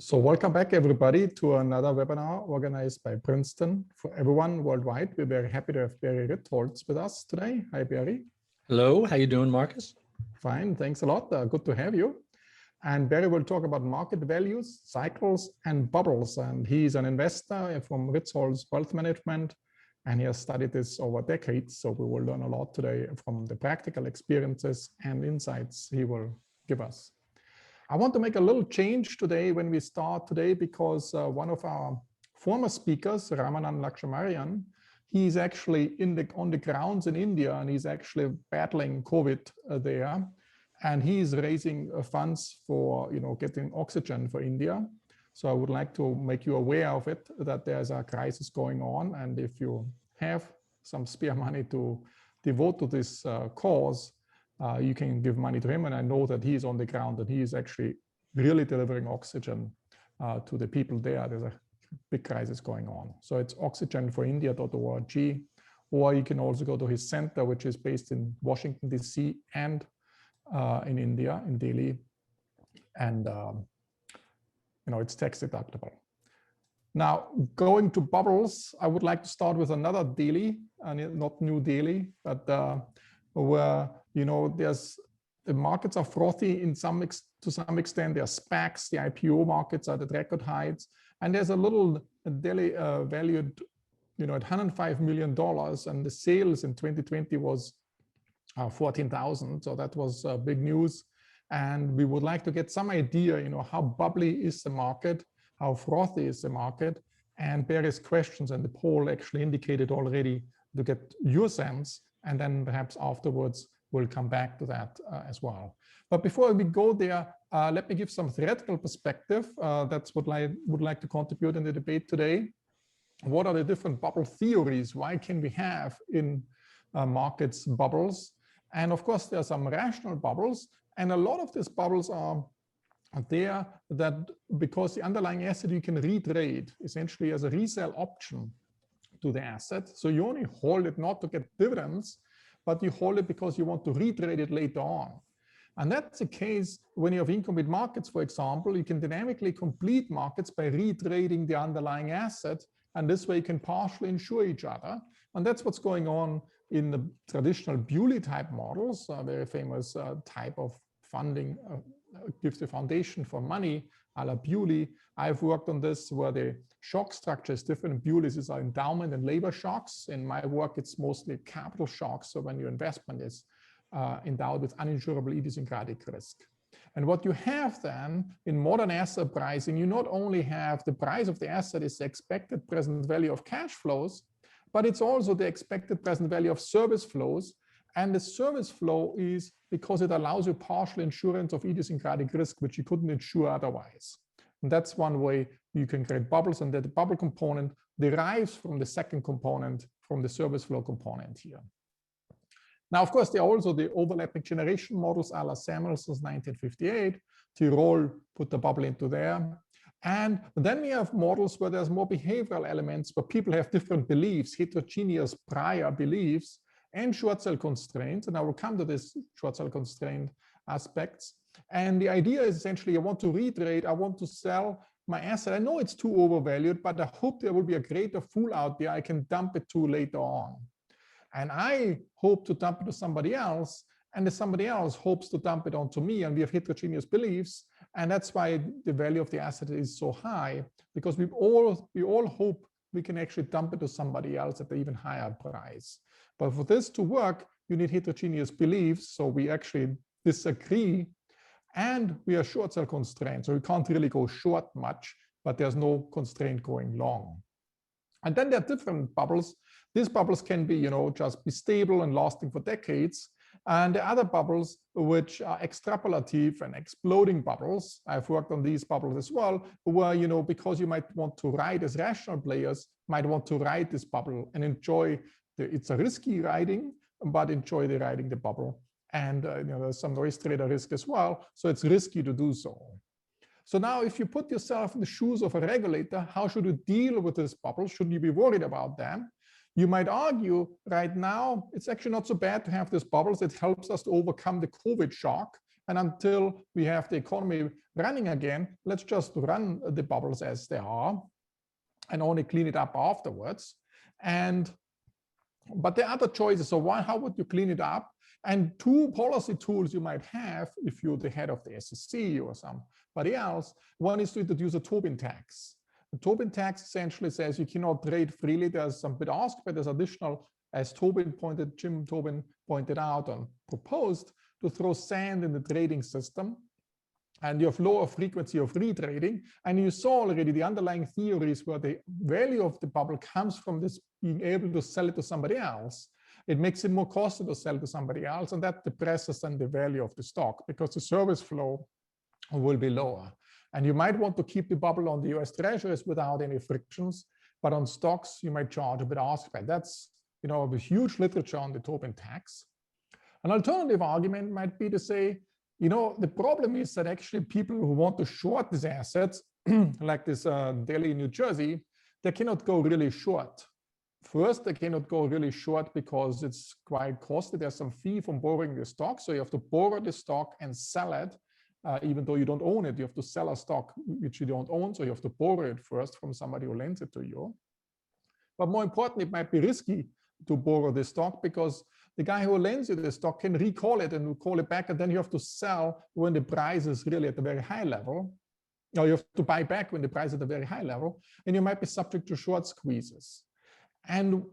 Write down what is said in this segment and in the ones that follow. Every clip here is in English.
So welcome back, everybody, to another webinar organized by Princeton for everyone worldwide. We're very happy to have Barry Ritholtz with us today. Hi, Barry. Hello. How you doing, Markus? Fine. Thanks a lot. Good to have you. And Barry will talk about market values, cycles, and bubbles. And he's an investor from Ritzholtz Wealth Management, and he has studied this over decades. So we will learn a lot today from the practical experiences and insights he will give us. I want to make a little change today when we start today, because one of our former speakers, Ramanan Laxamarian, he's actually on the grounds in India, and he's actually battling COVID there, and he's raising funds for getting oxygen for India. So I would like to make you aware of it, that there's a crisis going on, and if you have some spare money to devote to this cause, you can give money to him. And I know that he's on the ground, and he is actually really delivering oxygen to the people there. There's a big crisis going on. So it's oxygenforindia.org, or you can also go to his center, which is based in Washington, DC, and in India, in Delhi. And, it's tax deductible. Now, going to bubbles, I would like to start with another Delhi, and not New Delhi, but where the markets are frothy to some extent. There are SPACs, the IPO markets are at record heights, and there's a little Delhi valued at $105 million, and the sales in 2020 was 14,000. So that was big news, and we would like to get some idea, how bubbly is the market, how frothy is the market, and various questions, and the poll actually indicated already to get your sense. And then perhaps afterwards, we'll come back to that as well. But before we go there, let me give some theoretical perspective. That's what I would like to contribute in the debate today. What are the different bubble theories? Why can we have in markets bubbles? And of course, there are some rational bubbles. And a lot of these bubbles are there that because the underlying asset you can retrade essentially as a resale option to the asset. So you only hold it not to get dividends, but you hold it because you want to retrade it later on. And that's the case when you have income with markets, for example. You can dynamically complete markets by retrading the underlying asset, and this way you can partially insure each other. And that's what's going on in the traditional Bewley type models, a very famous type of funding, gives the foundation for money, a la Bewley. I've worked on this where the shock structure is different. Bewley's is endowment and labor shocks. In my work, it's mostly capital shocks. So when your investment is endowed with uninsurable idiosyncratic risk. And what you have then in modern asset pricing, you not only have the price of the asset is the expected present value of cash flows, but it's also the expected present value of service flows. And the service flow is because it allows you partial insurance of idiosyncratic risk, which you couldn't insure otherwise. And that's one way you can create bubbles, and that the bubble component derives from the second component, from the service flow component here. Now, of course, there are also the overlapping generation models, a la Samuelson's 1958. Tirol put the bubble into there. And then we have models where there's more behavioral elements, where people have different beliefs, heterogeneous prior beliefs, and short sale constraints. And I will come to this short sale constraint aspects. And the idea is essentially, I want to retrade, I want to sell my asset. I know it's too overvalued, but I hope there will be a greater fool out there I can dump it to later on. And I hope to dump it to somebody else, and the somebody else hopes to dump it onto me, and we have heterogeneous beliefs. And that's why the value of the asset is so high, because we all hope we can actually dump it to somebody else at an even higher price. But for this to work, you need heterogeneous beliefs. So we actually disagree, and we are short sale constrained. So we can't really go short much, but there's no constraint going long. And then there are different bubbles. These bubbles can be, just be stable and lasting for decades. And the other bubbles, which are extrapolative and exploding bubbles, I've worked on these bubbles as well, where, because you might want to ride as rational players, might want to ride this bubble and enjoy it's a risky riding, but enjoy the riding the bubble. And there's some risk trader risk as well. So it's risky to do so. So now if you put yourself in the shoes of a regulator, how should you deal with this bubble? Shouldn't you be worried about them? You might argue right now, it's actually not so bad to have these bubbles. It helps us to overcome the COVID shock. And until we have the economy running again, let's just run the bubbles as they are and only clean it up afterwards. But there are other choices. So how would you clean it up? And two policy tools you might have if you're the head of the SEC or somebody else. One is to introduce a Tobin tax. The Tobin tax essentially says you cannot trade freely. There's some bit asked, but there's additional, as Jim Tobin pointed out and proposed, to throw sand in the trading system. And you have lower frequency of retrading. And you saw already the underlying theories where the value of the bubble comes from this being able to sell it to somebody else. It makes it more costly to sell to somebody else, and that depresses then the value of the stock because the service flow will be lower. And you might want to keep the bubble on the US Treasuries without any frictions, but on stocks, you might charge a bit ask spread. That's, a huge literature on the Tobin tax. An alternative argument might be to say, the problem is that actually people who want to short these assets, like this Delhi, New Jersey, they cannot go really short. First, they cannot go really short because it's quite costly. There's some fee from borrowing the stock. So you have to borrow the stock and sell it, even though you don't own it. You have to sell a stock which you don't own. So you have to borrow it first from somebody who lends it to you. But more importantly, it might be risky to borrow the stock because the guy who lends you the stock can recall it and call it back, and then you have to sell when the price is really at a very high level. Or you have to buy back when the price is at a very high level, and you might be subject to short squeezes. And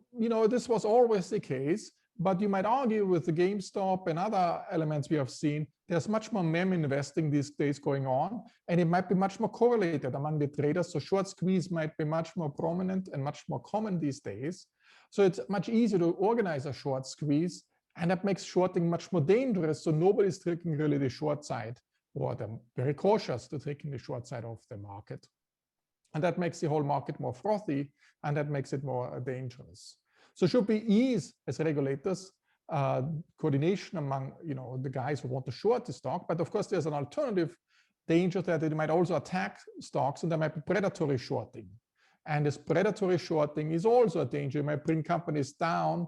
this was always the case, but you might argue with the GameStop and other elements we have seen, there's much more meme investing these days going on, and it might be much more correlated among the traders. So short squeeze might be much more prominent and much more common these days. So it's much easier to organize a short squeeze, and that makes shorting much more dangerous. So nobody's taking really the short side, or they're very cautious to taking the short side of the market. And that makes the whole market more frothy, and that makes it more dangerous. So should we ease as regulators coordination among the guys who want to short the stock? But of course, there's an alternative danger that it might also attack stocks, and there might be predatory shorting. And this predatory shorting is also a danger. It might bring companies down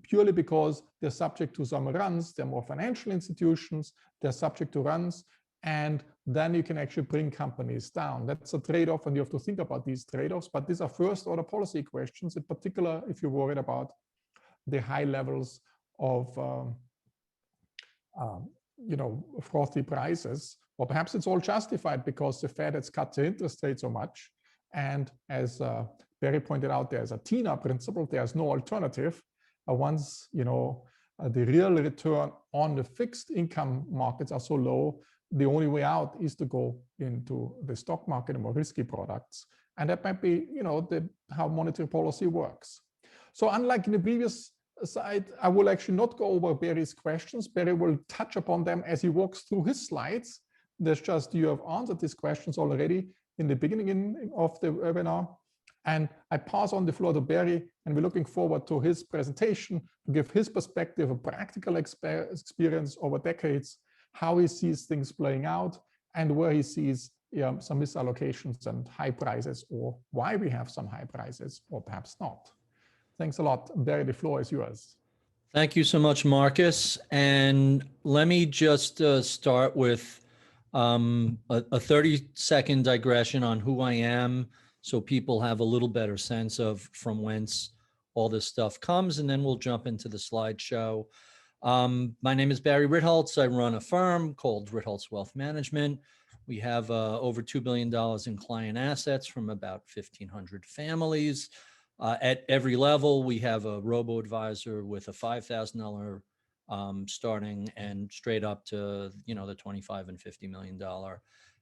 purely because they're subject to some runs. They're more financial institutions. They're subject to runs. And then you can actually bring companies down. That's a trade-off, and you have to think about these trade-offs. But these are first-order policy questions, in particular if you're worried about the high levels of frothy prices. Or perhaps it's all justified because the Fed has cut the interest rate so much. And as Barry pointed out, there's a TINA principle. There's no alternative. Once the real return on the fixed income markets are so low, the only way out is to go into the stock market and more risky products. And that might be, how monetary policy works. So unlike in the previous slide, I will actually not go over Barry's questions. Barry will touch upon them as he walks through his slides. There's just, you have answered these questions already in the beginning of the webinar. And I pass on the floor to Barry, and we're looking forward to his presentation to give his perspective, a practical experience over decades, how he sees things playing out, and where he sees some misallocations and high prices, or why we have some high prices, or perhaps not. Thanks a lot. Barry, the floor is yours. Thank you so much, Marcus. And let me just start with a 30-second digression on who I am, so people have a little better sense of from whence all this stuff comes, and then we'll jump into the slideshow. My name is Barry Ritholtz. I run a firm called Ritzholtz Wealth Management. We have over $2 billion in client assets from about 1,500 families. At every level, we have a robo-advisor with a $5,000 starting and straight up to the $25 and $50 million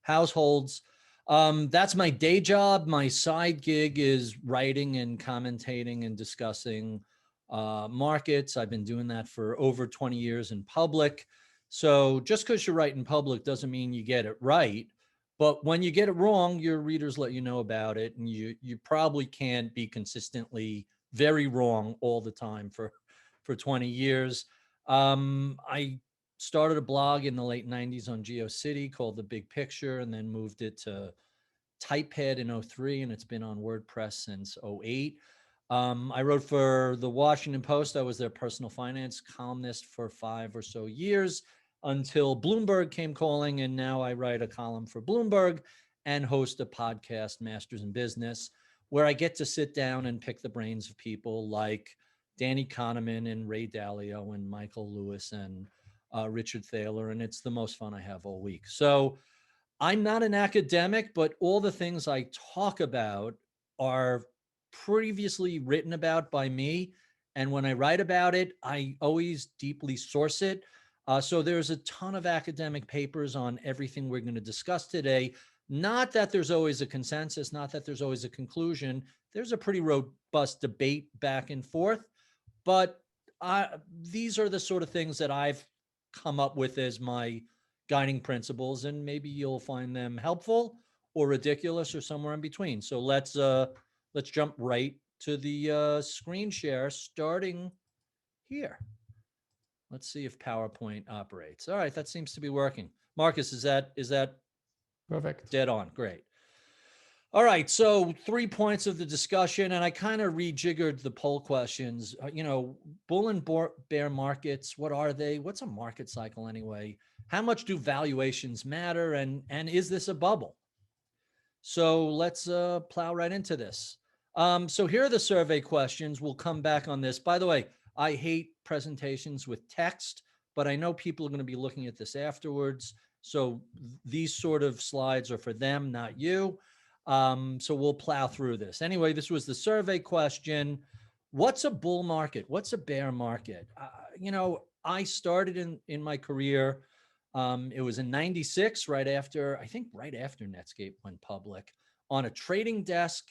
households. That's my day job. My side gig is writing and commentating and discussing markets. I've been doing that for over 20 years in public. So just because you write in public doesn't mean you get it right. But when you get it wrong, your readers let you know about it, and you probably can't be consistently very wrong all the time for 20 years. I started a blog in the late 90s on GeoCity called The Big Picture, and then moved it to Typepad in 2003, and it's been on WordPress since 2008. I wrote for the Washington Post. I was their personal finance columnist for 5 or so years. until Bloomberg came calling. And now I write a column for Bloomberg and host a podcast, Masters in Business, where I get to sit down and pick the brains of people like Danny Kahneman and Ray Dalio and Michael Lewis and Richard Thaler. And it's the most fun I have all week. So I'm not an academic, but all the things I talk about are previously written about by me. And when I write about it, I always deeply source it. So there's a ton of academic papers on everything we're going to discuss today. Not that there's always a consensus, not that there's always a conclusion. There's a pretty robust debate back and forth, but these are the sort of things that I've come up with as my guiding principles, and maybe you'll find them helpful or ridiculous or somewhere in between. So let's jump right to the screen share starting here. Let's see if PowerPoint operates. All right, that seems to be working. Marcus, is that perfect? Dead on. Great. All right, so 3 points of the discussion, and I kind of rejiggered the poll questions. Bull and bear markets, what are they? What's a market cycle anyway? How much do valuations matter? And is this a bubble? So let's plow right into this. So here are the survey questions. We'll come back on this. By the way, I hate presentations with text, but I know people are going to be looking at this afterwards. So these sort of slides are for them, not you. So we'll plow through this. Anyway, this was the survey question. What's a bull market? What's a bear market? I started in my career. It was in 96, right after Netscape went public, on a trading desk.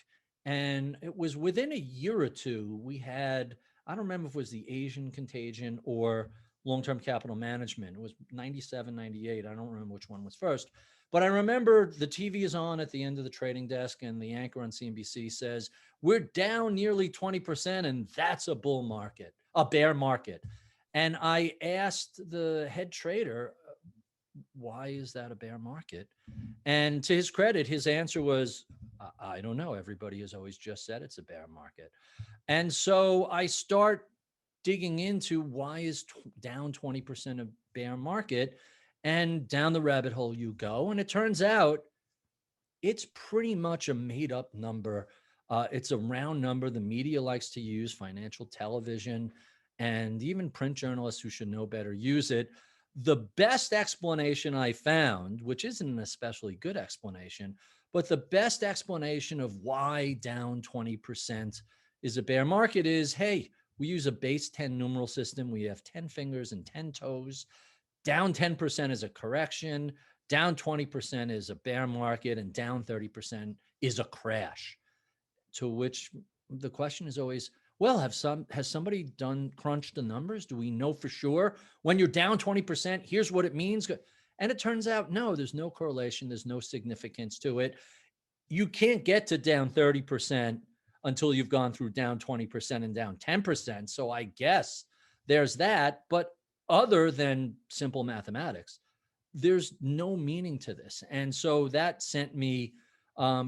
And it was within a year or two, we had, I don't remember if it was the Asian contagion or long-term capital management. It was 97, 98. I don't remember which one was first. But I remember the TV is on at the end of the trading desk, and the anchor on CNBC says, we're down nearly 20%, and that's a bull market, a bear market. And I asked the head trader, why is that a bear market? And to his credit, his answer was, I don't know. Everybody has always just said it's a bear market. And so I start digging into why is down 20% a bear market, and down the rabbit hole you go. And it turns out it's pretty much a made up number. It's a round number the media likes to use, financial television, and even print journalists who should know better use it. The best explanation I found, which isn't an especially good explanation, but the best explanation of why down 20% is a bear market is, hey, we use a base 10 numeral system. We have 10 fingers and 10 toes. Down 10% is a correction. Down 20% is a bear market, and down 30% is a crash. To which the question is always, well, has somebody crunched the numbers? Do we know for sure when you're down 20%, here's what it means? And it turns out, no, there's no correlation. There's no significance to it. You can't get to down 30% until you've gone through down 20% and down 10%. So I guess there's that. But other than simple mathematics, there's no meaning to this. And so that sent me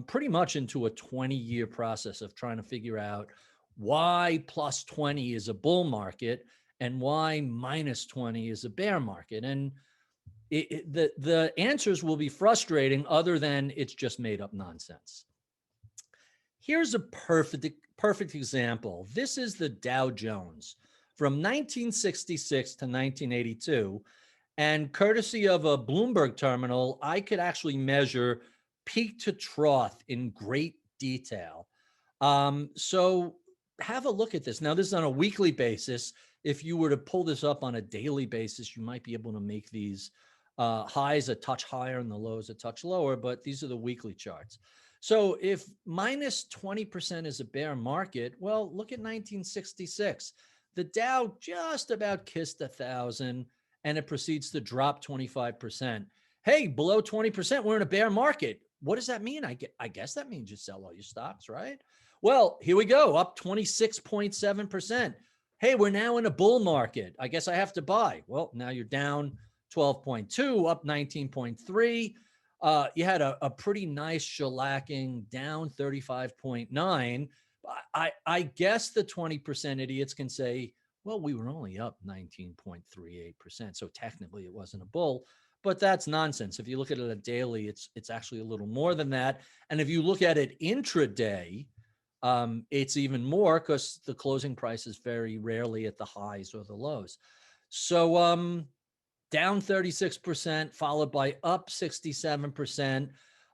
pretty much into a 20-year process of trying to figure out why plus 20 is a bull market and why minus 20 is a bear market. And the answers will be frustrating, other than it's just made up nonsense. Here's a perfect example. This is the Dow Jones from 1966 to 1982. And courtesy of a Bloomberg terminal, I could actually measure peak to trough in great detail. So have a look at this. Now, this is on a weekly basis. If you were to pull this up on a daily basis, you might be able to make these highs a touch higher and the lows a touch lower, but these are the weekly charts. So if minus 20% is a bear market, well, look at 1966. The Dow just about kissed 1,000, and it proceeds to drop 25%. Hey, below 20%, we're in a bear market. What does that mean? I guess that means you sell all your stocks, right? Well, here we go, up 26.7%. Hey, we're now in a bull market. I guess I have to buy. Well, now you're down 12.2, up 19.3. You had a pretty nice shellacking, down 35.9. I guess the 20% idiots can say, Well, we were only up 19.38%. So technically it wasn't a bull, but that's nonsense. If you look at it at daily, it's actually a little more than that. And if you look at it intraday, it's even more because the closing price is very rarely at the highs or the lows. So down 36%, followed by up 67%.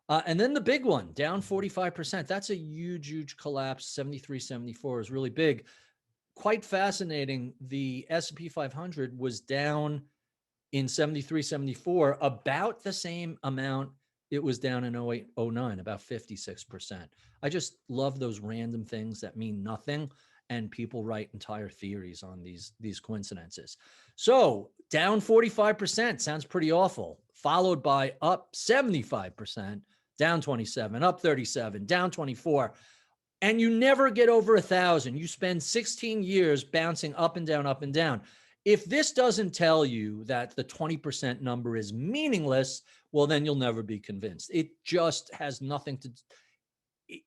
And then the big one, down 45%. That's a huge, huge collapse. 73, 74 is really big. Quite fascinating. The S&P 500 was down in 73, 74, about the same amount it was down in 08, 09, about 56%. I just love those random things that mean nothing, and people write entire theories on these coincidences. So down 45% sounds pretty awful, followed by up 75%, down 27, up 37, down 24. And you never get over 1,000. You spend 16 years bouncing up and down, up and down. If this doesn't tell you that the 20% number is meaningless, well, then you'll never be convinced. It just has nothing to,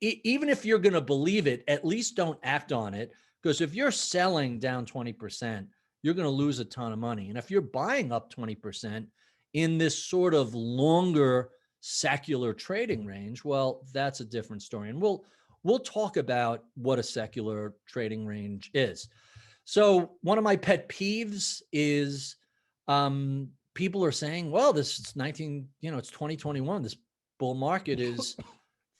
even if you're going to believe it, at least don't act on it. Because if you're selling down 20%, you're going to lose a ton of money. And if you're buying up 20% in this sort of longer secular trading range, well, that's a different story. And we'll talk about what a secular trading range is. So one of my pet peeves is people are saying, well, this is it's 2021. This bull market is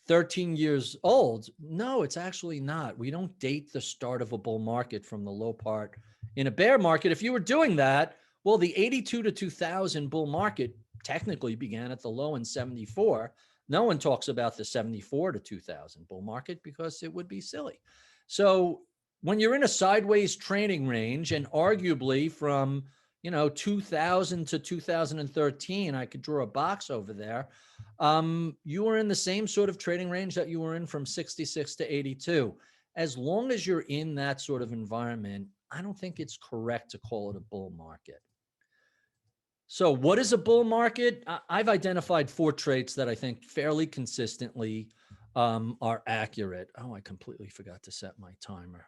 13 years old. No, it's actually not. We don't date the start of a bull market from the low part in a bear market. If you were doing that, well, the 82 to 2000 bull market technically began at the low in 74. No one talks about the 74 to 2000 bull market because it would be silly. So when you're in a sideways trading range, and arguably from 2000 to 2013, I could draw a box over there, you were in the same sort of trading range that you were in from 66 to 82. As long as you're in that sort of environment, I don't think it's correct to call it a bull market. So what is a bull market? I've identified 4 traits that I think fairly consistently are accurate. Oh, I completely forgot to set my timer.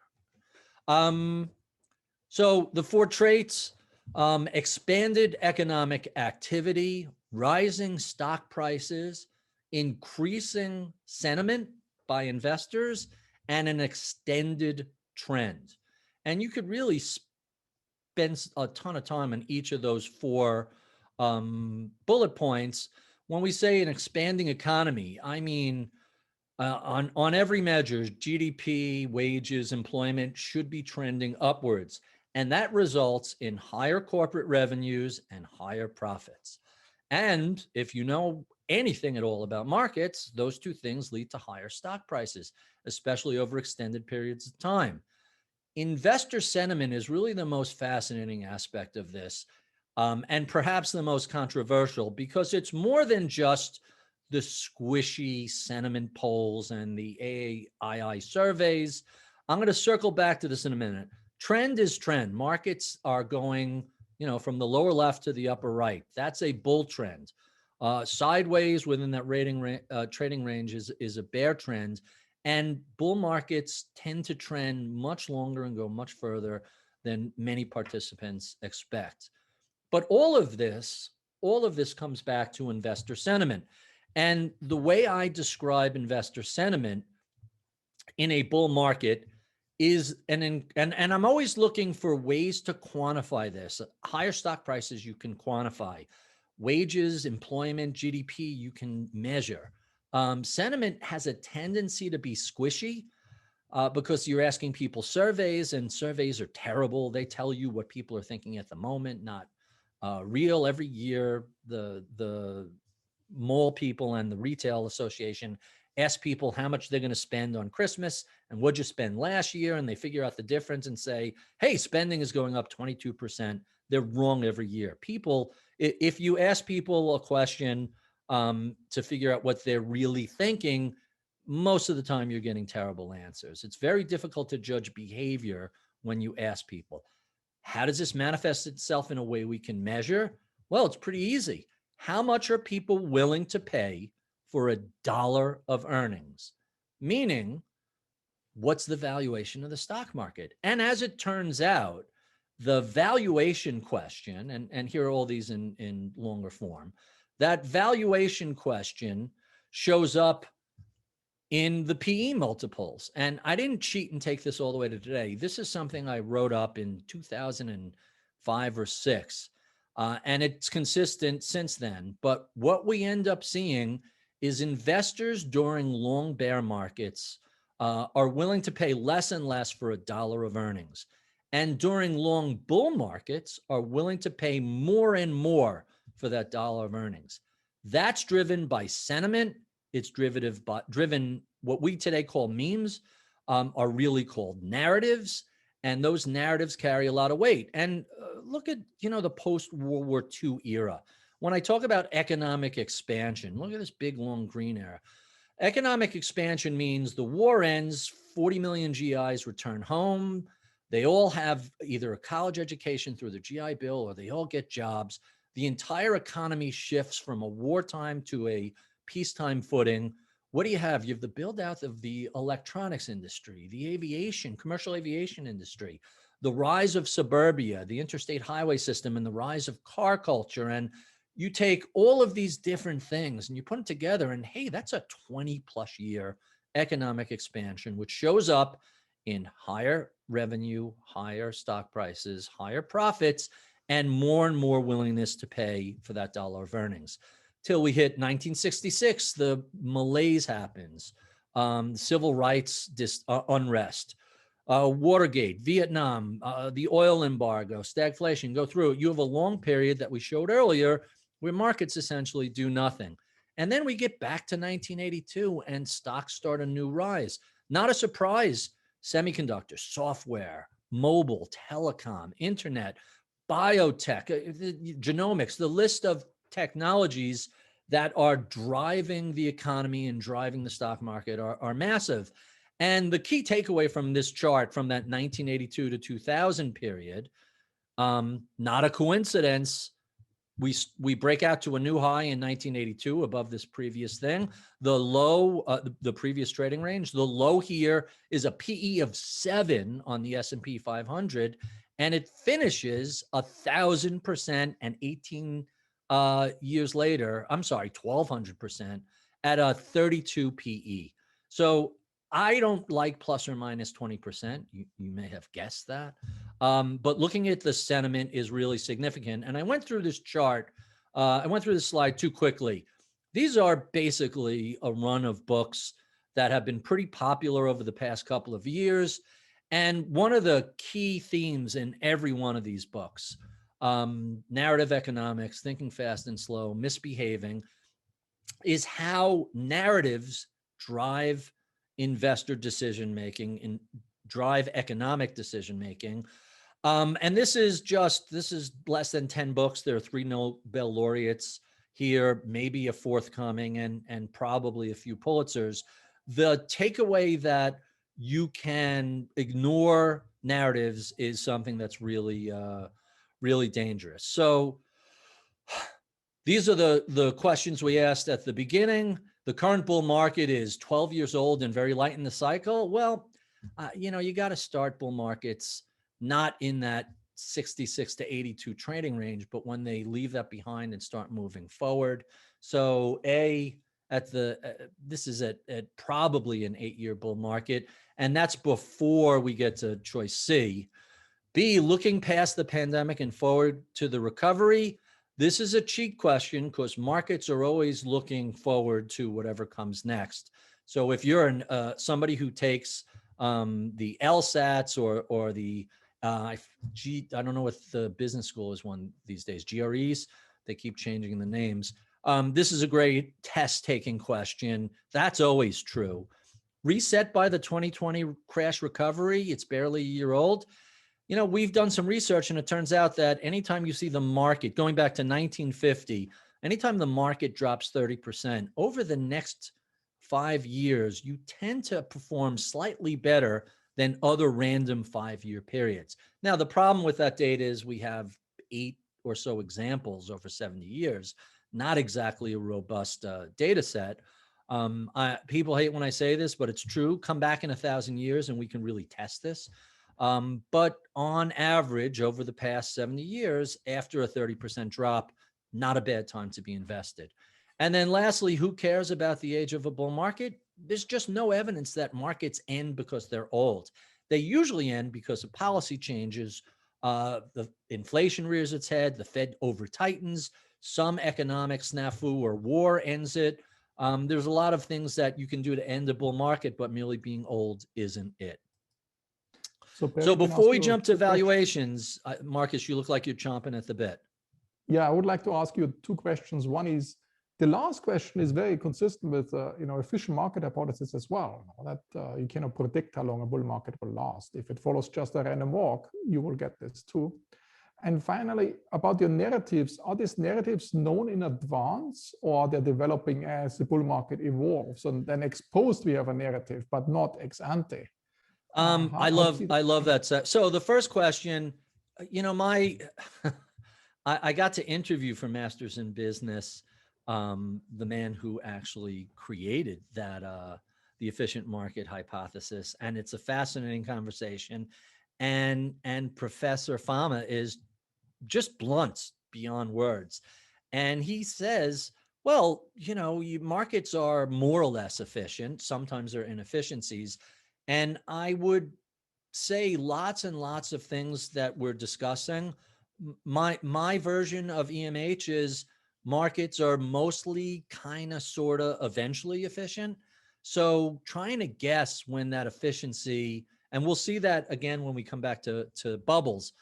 So the 4 traits: expanded economic activity, rising stock prices, increasing sentiment by investors, and an extended trend. And you could really spend a ton of time on each of those 4 bullet points. When we say an expanding economy, I mean on every measure, GDP, wages, employment should be trending upwards. And that results in higher corporate revenues and higher profits. And if you know anything at all about markets, those 2 things lead to higher stock prices, especially over extended periods of time. Investor sentiment is really the most fascinating aspect of this, and perhaps the most controversial, because it's more than just the squishy sentiment polls and the AAII surveys. I'm going to circle back to this in a minute. Trend is trend. Markets are going, from the lower left to the upper right. That's a bull trend. Sideways within that trading range is a bear trend. And bull markets tend to trend much longer and go much further than many participants expect. But all of this comes back to investor sentiment. And the way I describe investor sentiment in a bull market is, and I'm always looking for ways to quantify this. Higher stock prices you can quantify. Wages, employment, GDP you can measure. Sentiment has a tendency to be squishy because you're asking people surveys, and surveys are terrible. They tell you what people are thinking at the moment, not real. Every year, the mall people and the retail association ask people how much they're going to spend on Christmas and what'd you spend last year, and they figure out the difference and say, hey, spending is going up 22%. They're wrong every year. People, if you ask people a question to figure out what they're really thinking, most of the time you're getting terrible answers. It's very difficult to judge behavior when you ask people. How does this manifest itself in a way we can measure? Well, it's pretty easy. How much are people willing to pay for $1 of earnings? Meaning, what's the valuation of the stock market? And as it turns out, the valuation question, and here are all these in longer form, that valuation question shows up in the PE multiples. And I didn't cheat and take this all the way to today. This is something I wrote up in 2005 or 6, and it's consistent since then. But what we end up seeing is investors during long bear markets are willing to pay less and less for a dollar of earnings. And during long bull markets are willing to pay more and more for that dollar of earnings. That's driven by sentiment. It's driven what we today call memes, are really called narratives. And those narratives carry a lot of weight. And look at, the post-World War II era. When I talk about economic expansion, look at this big, long green era. Economic expansion means the war ends, 40 million GIs return home. They all have either a college education through the GI Bill, or they all get jobs. The entire economy shifts from a wartime to a peacetime footing. What do you have? You have the build out of the electronics industry, the aviation, commercial aviation industry, the rise of suburbia, the interstate highway system, and the rise of car culture. And you take all of these different things and you put them together, and hey, that's a 20+ year economic expansion, which shows up in higher revenue, higher stock prices, higher profits, and more willingness to pay for that dollar of earnings. Till we hit 1966, the malaise happens, civil rights unrest, Watergate, Vietnam, the oil embargo, stagflation, go through it. You have a long period that we showed earlier where markets essentially do nothing. And then we get back to 1982 and stocks start a new rise. Not a surprise, semiconductors, software, mobile, telecom, internet, biotech, genomics, the list of technologies that are driving the economy and driving the stock market are massive. And the key takeaway from this chart from that 1982 to 2000 period, not a coincidence, we break out to a new high in 1982 above this previous thing. The low, the previous trading range, the low here is a PE of 7 on the S&P 500, and it finishes 1,000% and 18 years later, 1,200% at a 32 PE. So I don't like plus or minus 20%. You may have guessed that. But looking at the sentiment is really significant. And I went through this chart. I went through this slide too quickly. These are basically a run of books that have been pretty popular over the past couple of years. And one of the key themes in every one of these books, narrative economics, thinking fast and slow, misbehaving, is how narratives drive investor decision-making and drive economic decision-making. And this is less than 10 books. There are 3 Nobel laureates here, maybe a forthcoming, and probably a few Pulitzers. The takeaway that you can ignore narratives is something that's really, really dangerous. So these are the questions we asked at the beginning. The current bull market is 12 years old and very light in the cycle. Well, you got to start bull markets not in that 66 to 82 trading range, but when they leave that behind and start moving forward. So this is at probably an 8-year bull market, and that's before we get to choice C. B, looking past the pandemic and forward to the recovery. This is a cheat question because markets are always looking forward to whatever comes next. So if you're somebody who takes the LSATs or the, I don't know what the business school is one these days, GREs, they keep changing the names. This is a great test-taking question. That's always true. Reset by the 2020 crash recovery, it's barely a year old. We've done some research, and it turns out that anytime you see the market, going back to 1950, anytime the market drops 30%, over the next 5 years, you tend to perform slightly better than other random 5-year periods. Now, the problem with that data is we have 8 or so examples over 70 years, not exactly a robust data set. People hate when I say this, but it's true. Come back in 1,000 years and we can really test this. But on average, over the past 70 years, after a 30% drop, not a bad time to be invested. And then lastly, who cares about the age of a bull market? There's just no evidence that markets end because they're old. They usually end because of policy changes. The inflation rears its head, the Fed over tightens, some economic snafu or war ends it. There's a lot of things that you can do to end a bull market, but merely being old isn't it. So, Perry, So can I before ask we you jump to two questions? valuations, Marcus, you look like you're chomping at the bit. Yeah, I would like to ask you two questions. One is, the last question is very consistent with efficient market hypothesis as well, that you cannot predict how long a bull market will last. If it follows just a random walk, you will get this too. And finally, about your narratives, are these narratives known in advance, or are they developing as the bull market evolves? And then ex-post we have a narrative, but not ex ante. I love that. So the first question, I got to interview for Masters in Business the man who actually created that the efficient market hypothesis, and it's a fascinating conversation. And Professor Fama is just blunt beyond words, and he says, well, markets are more or less efficient. Sometimes there are inefficiencies, and I would say lots and lots of things that we're discussing. My version of EMH is markets are mostly kind of sort of eventually efficient. So trying to guess when that efficiency, and we'll see that again when we come back to bubbles,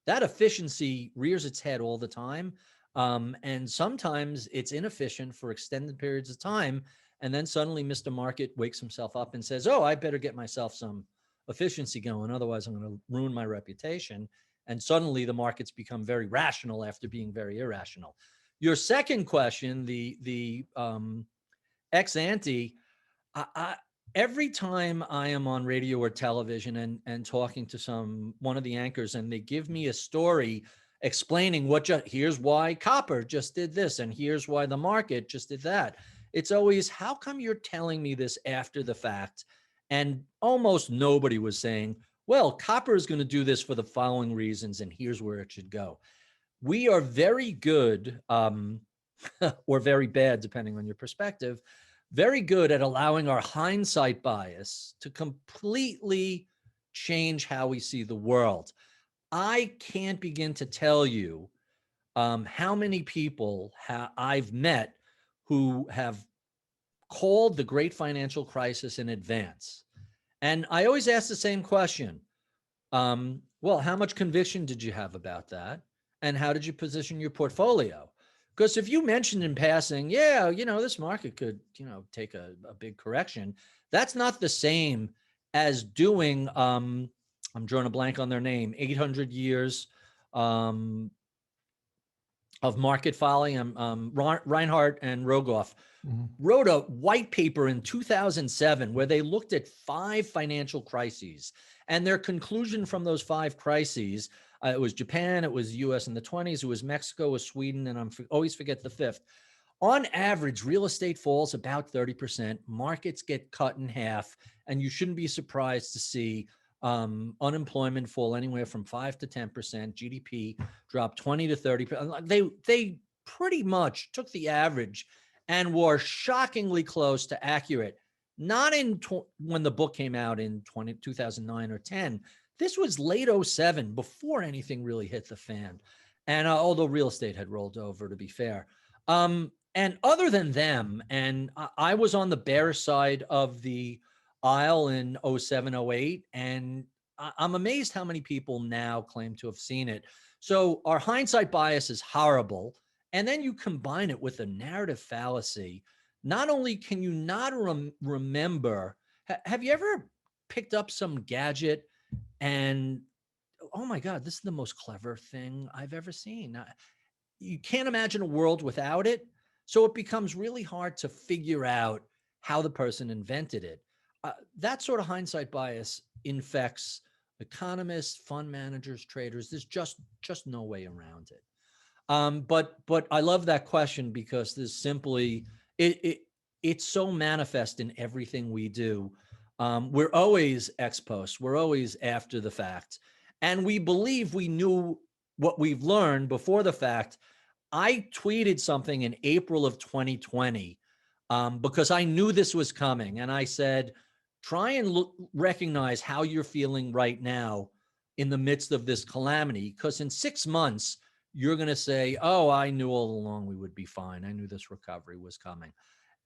that efficiency rears its head all the time. And sometimes it's inefficient for extended periods of time. And then suddenly Mr. Market wakes himself up and says, oh, I better get myself some efficiency going. Otherwise, I'm going to ruin my reputation. And suddenly the markets become very rational after being very irrational. Your second question, the ex ante, every time I am on radio or television and talking to one of the anchors, and they give me a story explaining here's why copper just did this, and here's why the market just did that. It's always, how come you're telling me this after the fact? And almost nobody was saying, well, copper is going to do this for the following reasons, and here's where it should go. We are very good, or very bad, depending on your perspective, very good at allowing our hindsight bias to completely change how we see the world. I can't begin to tell you how many people I've met who have called the great financial crisis in advance. And I always ask the same question. Well, how much conviction did you have about that? And how did you position your portfolio? Because if you mentioned in passing, yeah, this market could, take a big correction, that's not the same as doing, I'm drawing a blank on their name, 800 years of market folly. Reinhardt and Rogoff wrote a white paper in 2007 where they looked at 5 financial crises, and their conclusion from those 5 crises, it was Japan, it was US in the 20s, it was Mexico, it was Sweden, and I always forget the 5th. On average, real estate falls about 30%, markets get cut in half, and you shouldn't be surprised to see unemployment fall anywhere from 5 to 10%, GDP drop 20 to 30%. They pretty much took the average and were shockingly close to accurate. Not when the book came out in 2009 or 10. This was late 07, before anything really hit the fan. And although real estate had rolled over, to be fair. And other than them, and I was on the bearish side of the aisle in 07, 08, and I'm amazed how many people now claim to have seen it. So our hindsight bias is horrible. And then you combine it with a narrative fallacy. Not only can you not remember, have you ever picked up some gadget and, oh my God, this is the most clever thing I've ever seen. You can't imagine a world without it. So it becomes really hard to figure out how the person invented it. That sort of hindsight bias infects economists, fund managers, traders. There's just no way around it. But I love that question because there's simply, it's so manifest in everything we do. We're always ex post. We're always after the fact. And we believe we knew what we've learned before the fact. I tweeted something in April of 2020 because I knew this was coming. And I said, try and recognize how you're feeling right now in the midst of this calamity. Because in 6 months, you're going to say, oh, I knew all along we would be fine. I knew this recovery was coming.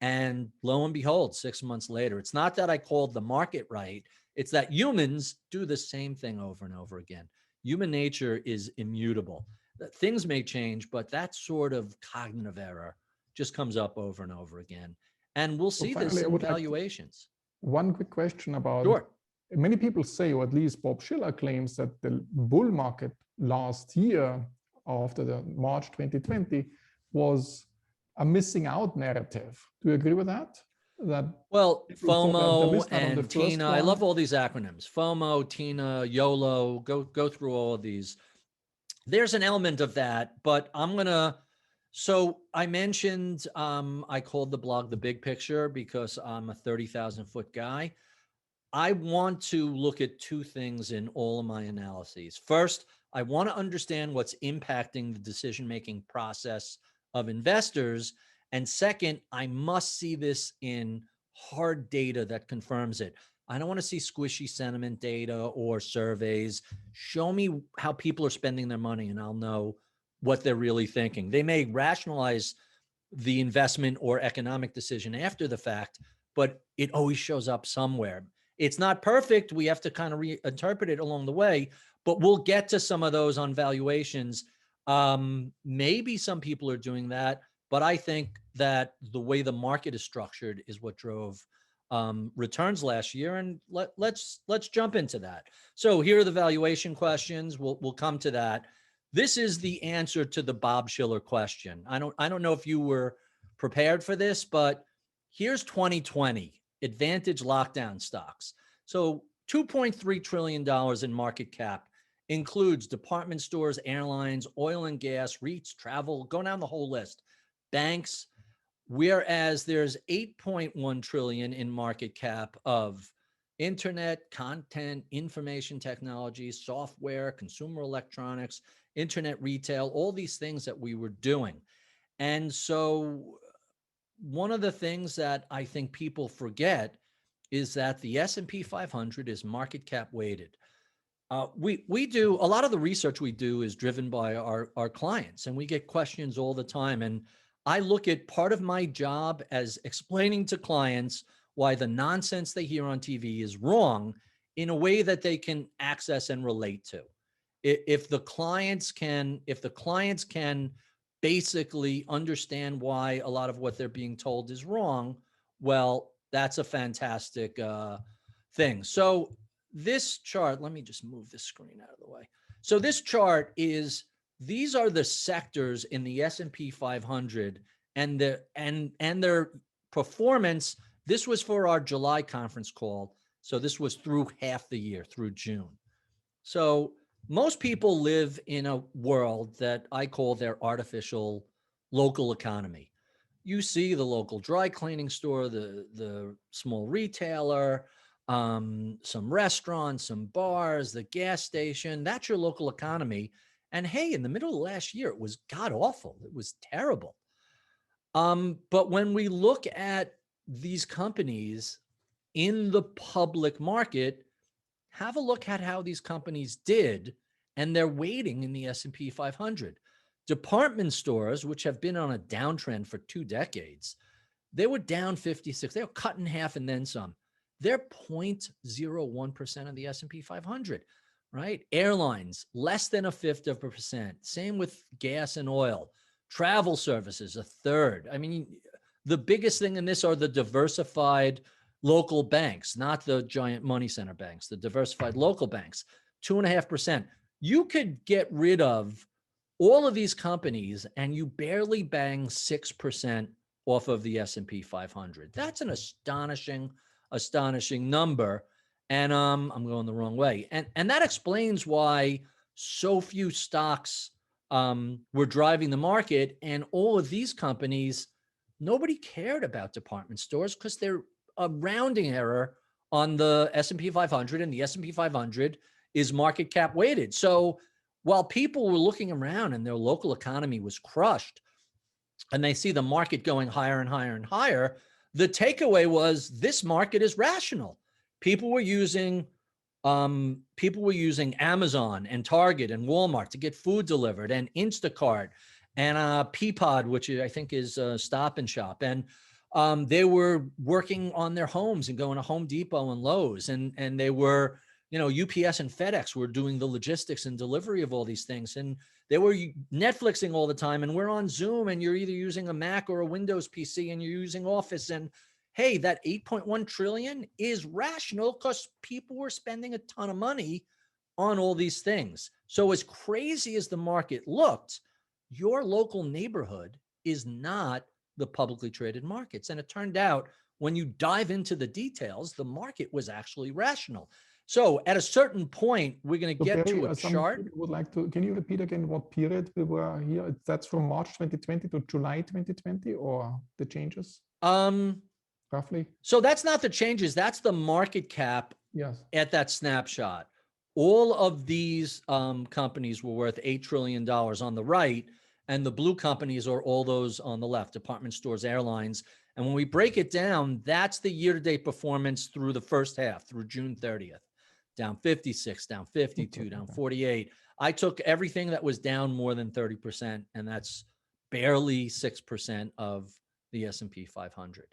And lo and behold, 6 months later, it's not that I called the market right. It's that humans do the same thing over and over again. Human nature is immutable. Things may change, but that sort of cognitive error just comes up over and over again. And we'll see this in valuations. One quick question about, sure. Many people say, or at least Bob Shiller claims, that the bull market last year after the March 2020 was a missing out narrative. Do you agree with that? Well, FOMO and TINA, I love all these acronyms. FOMO, TINA, YOLO, go through all of these. There's an element of that, but so I mentioned, I called the blog The Big Picture because I'm a 30,000 foot guy. I want to look at two things in all of my analyses. First, I want to understand what's impacting the decision-making process of investors. And second, I must see this in hard data that confirms it. I don't want to see squishy sentiment data or surveys. Show me how people are spending their money and I'll know what they're really thinking. They may rationalize the investment or economic decision after the fact, but it always shows up somewhere. It's not perfect. We have to kind of reinterpret it along the way, but we'll get to some of those on valuations. Maybe some people are doing that, but I think that the way the market is structured is what drove returns last year. And let's jump into that. So here are the valuation questions. We'll come to that. This is the answer to the Bob Shiller question. I don't know if you were prepared for this, but here's 2020 advantage lockdown stocks. So $2.3 trillion in market cap includes department stores, airlines, oil and gas, REITs, travel, go down the whole list, banks, whereas there's 8.1 trillion in market cap of internet, content, information technology, software, consumer electronics, internet retail, all these things that we were doing. And so one of the things that I think people forget is that the S&P 500 is market cap weighted. We do, a lot of the research we do is driven by our clients, and we get questions all the time. And I look at part of my job as explaining to clients why the nonsense they hear on TV is wrong in a way that they can access and relate to. If the clients can basically understand why a lot of what they're being told is wrong, well, that's a fantastic thing. So this chart, let me just move this screen out of the way. So this chart is, these are the sectors in the S&P 500 and their performance. This was for our July conference call. So this was through half the year, through June. So most people live in a world that I call their artificial local economy. You see the local dry cleaning store, the small retailer, some restaurants, some bars, the gas station. That's your local economy. And hey, in the middle of last year, it was god awful. It was terrible. But when we look at these companies in the public market, have a look at how these companies did and their weighting in the S&P 500. Department stores, which have been on a downtrend for 2 decades, they were down 56. They were cut in half and then some. They're 0.01% of the S&P 500, right? Airlines, less than 0.1%. Same with gas and oil. Travel services, 1/3. I mean, the biggest thing in this are the diversified local banks, not the giant money center banks, the diversified local banks, 2.5%. You could get rid of all of these companies and you barely bang 6% off of the S&P 500. That's an astonishing number. And I'm going the wrong way. And that explains why so few stocks were driving the market. And all of these companies, nobody cared about department stores because they're a rounding error on the S&P 500, and the S&P 500 is market cap weighted. So while people were looking around and their local economy was crushed, and they see the market going higher and higher and higher, the takeaway was this market is rational. People were using Amazon and Target and Walmart to get food delivered, and Instacart and Peapod, which I think is Stop and Shop. And they were working on their homes and going to Home Depot and Lowe's, and they were, UPS and FedEx were doing the logistics and delivery of all these things. And they were Netflixing all the time, and we're on Zoom, and you're either using a Mac or a Windows PC, and you're using Office. And hey, that 8.1 trillion is rational because people were spending a ton of money on all these things. So as crazy as the market looked, your local neighborhood is not the publicly traded markets. And it turned out when you dive into the details, the market was actually rational. So at a certain point, we're going to get to a chart. Would like to, can you repeat again what period we were here? That's from March 2020 to July 2020, or the changes? Roughly. So that's not the changes. That's the market cap. Yes. At that snapshot. All of these companies were worth $8 trillion on the right, and the blue companies are all those on the left: department stores, airlines. And when we break it down, that's the year-to-date performance through the first half, through June 30th. Down 56, down 52, down 48. I took everything that was down more than 30%, and that's barely 6% of the S&P 500.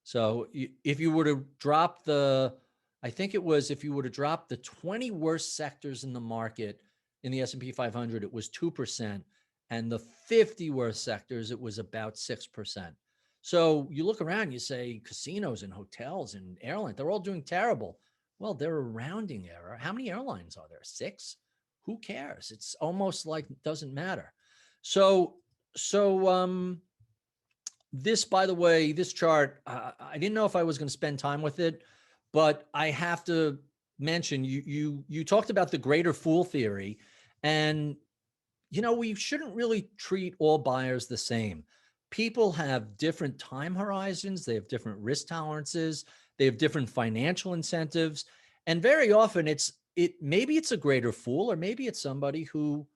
So if you were to drop if you were to drop the 20 worst sectors in the market in the S&P 500, it was 2%. And the 50 worst sectors, it was about 6%. So you look around, you say casinos and hotels and airlines, they're all doing terrible. Well, they're a rounding error. How many airlines are there? 6? Who cares? It's almost like it doesn't matter. So this, by the way, this chart, I didn't know if I was going to spend time with it, but I have to mention, you talked about the greater fool theory, and we shouldn't really treat all buyers the same. People have different time horizons, they have different risk tolerances, they have different financial incentives, and very often maybe it's a greater fool, or maybe it's somebody who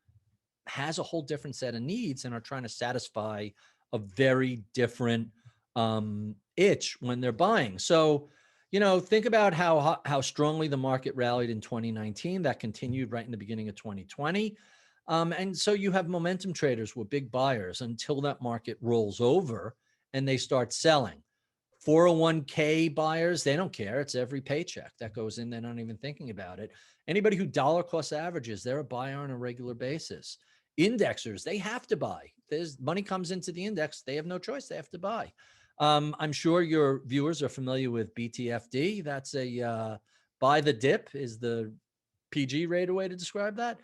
has a whole different set of needs and are trying to satisfy a very different itch when they're buying. So, think about how strongly the market rallied in 2019. That continued right in the beginning of 2020. And so you have momentum traders with big buyers until that market rolls over and they start selling. 401k buyers, they don't care. It's every paycheck that goes in. They're not even thinking about it. Anybody who dollar cost averages, they're a buyer on a regular basis. Indexers, they have to buy. There's money comes into the index. They have no choice. They have to buy. I'm sure your viewers are familiar with BTFD. That's a buy the dip is the PG rated way to describe that.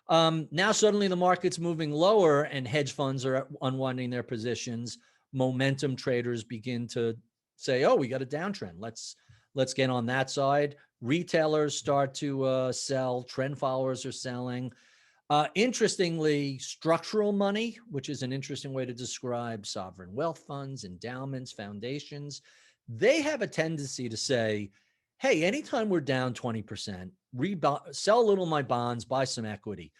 Now suddenly the market's moving lower and hedge funds are unwinding their positions. Momentum traders begin to say, oh, we got a downtrend. Let's get on that side. Retailers start to sell. Trend followers are selling. Interestingly, structural money, which is an interesting way to describe sovereign wealth funds, endowments, foundations, they have a tendency to say, hey, anytime we're down 20%, sell a little of my bonds, buy some equity.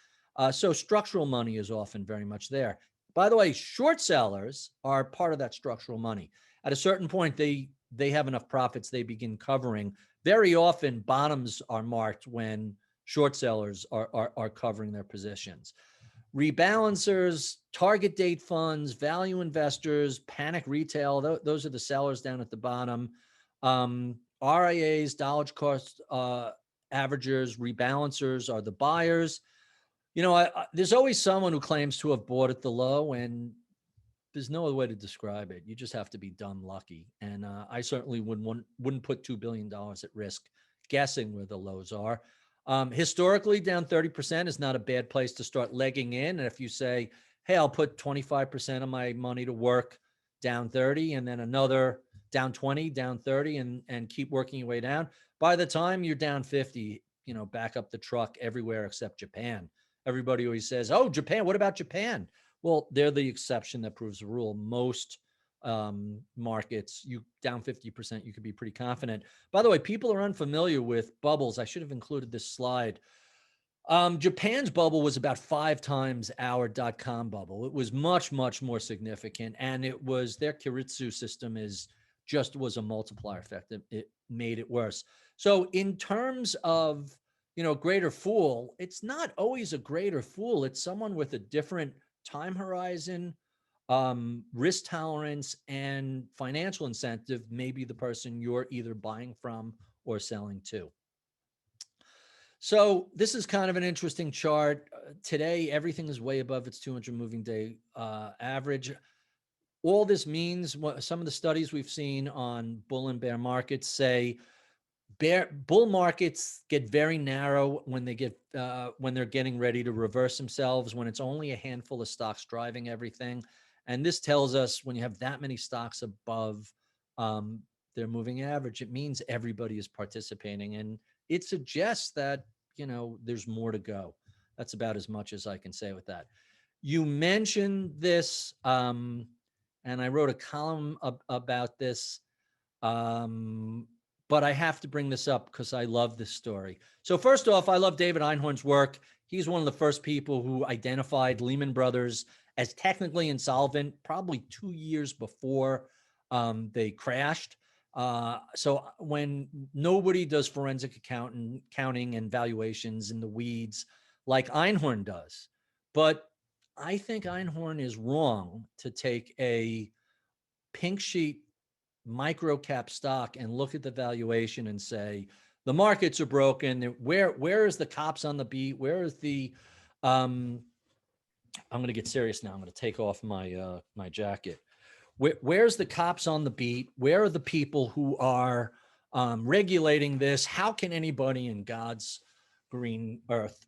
So structural money is often very much there. By the way, short sellers are part of that structural money. At a certain point, they have enough profits, they begin covering. Very often, bottoms are marked when short sellers are covering their positions. Rebalancers, target date funds, value investors, panic retail, those are the sellers down at the bottom. RIAs, dollar cost averagers, rebalancers are the buyers. There's always someone who claims to have bought at the low, and there's no other way to describe it. You just have to be dumb lucky. And I certainly wouldn't put $2 billion at risk guessing where the lows are. Historically, down 30% is not a bad place to start legging in. And if you say, hey, I'll put 25% of my money to work down 30, and then another down 20, down 30, and keep working your way down. By the time you're down 50, back up the truck everywhere except Japan. Everybody always says, oh, Japan, what about Japan? Well, they're the exception that proves the rule. Most markets, you down 50%, you could be pretty confident. By the way, people are unfamiliar with bubbles. I should have included this slide. Japan's bubble was about 5 times our .com bubble. It was much, much more significant. And it was their Keiritsu system was a multiplier effect. It made it worse. So in terms of, greater fool, it's not always a greater fool. It's someone with a different time horizon, risk tolerance, and financial incentive, maybe the person you're either buying from or selling to. So this is kind of an interesting chart. Today, everything is way above its 200 moving day average. All this means, some of the studies we've seen on bull and bear markets say bull markets get very narrow when they're getting ready to reverse themselves, when it's only a handful of stocks driving everything. And this tells us when you have that many stocks above their moving average, it means everybody is participating. And it suggests that, there's more to go. That's about as much as I can say with that. You mentioned this, and I wrote a column about this, but I have to bring this up because I love this story. So first off, I love David Einhorn's work. He's one of the first people who identified Lehman Brothers as technically insolvent, probably 2 years before they crashed. So when nobody does forensic accounting and valuations in the weeds like Einhorn does, but I think Einhorn is wrong to take a pink sheet micro cap stock and look at the valuation and say the markets are broken. Where is the cops on the beat? Where is the I'm going to get serious now. I'm going to take off my my jacket. Where's the cops on the beat? Where are the people who are regulating this? How can anybody in God's green earth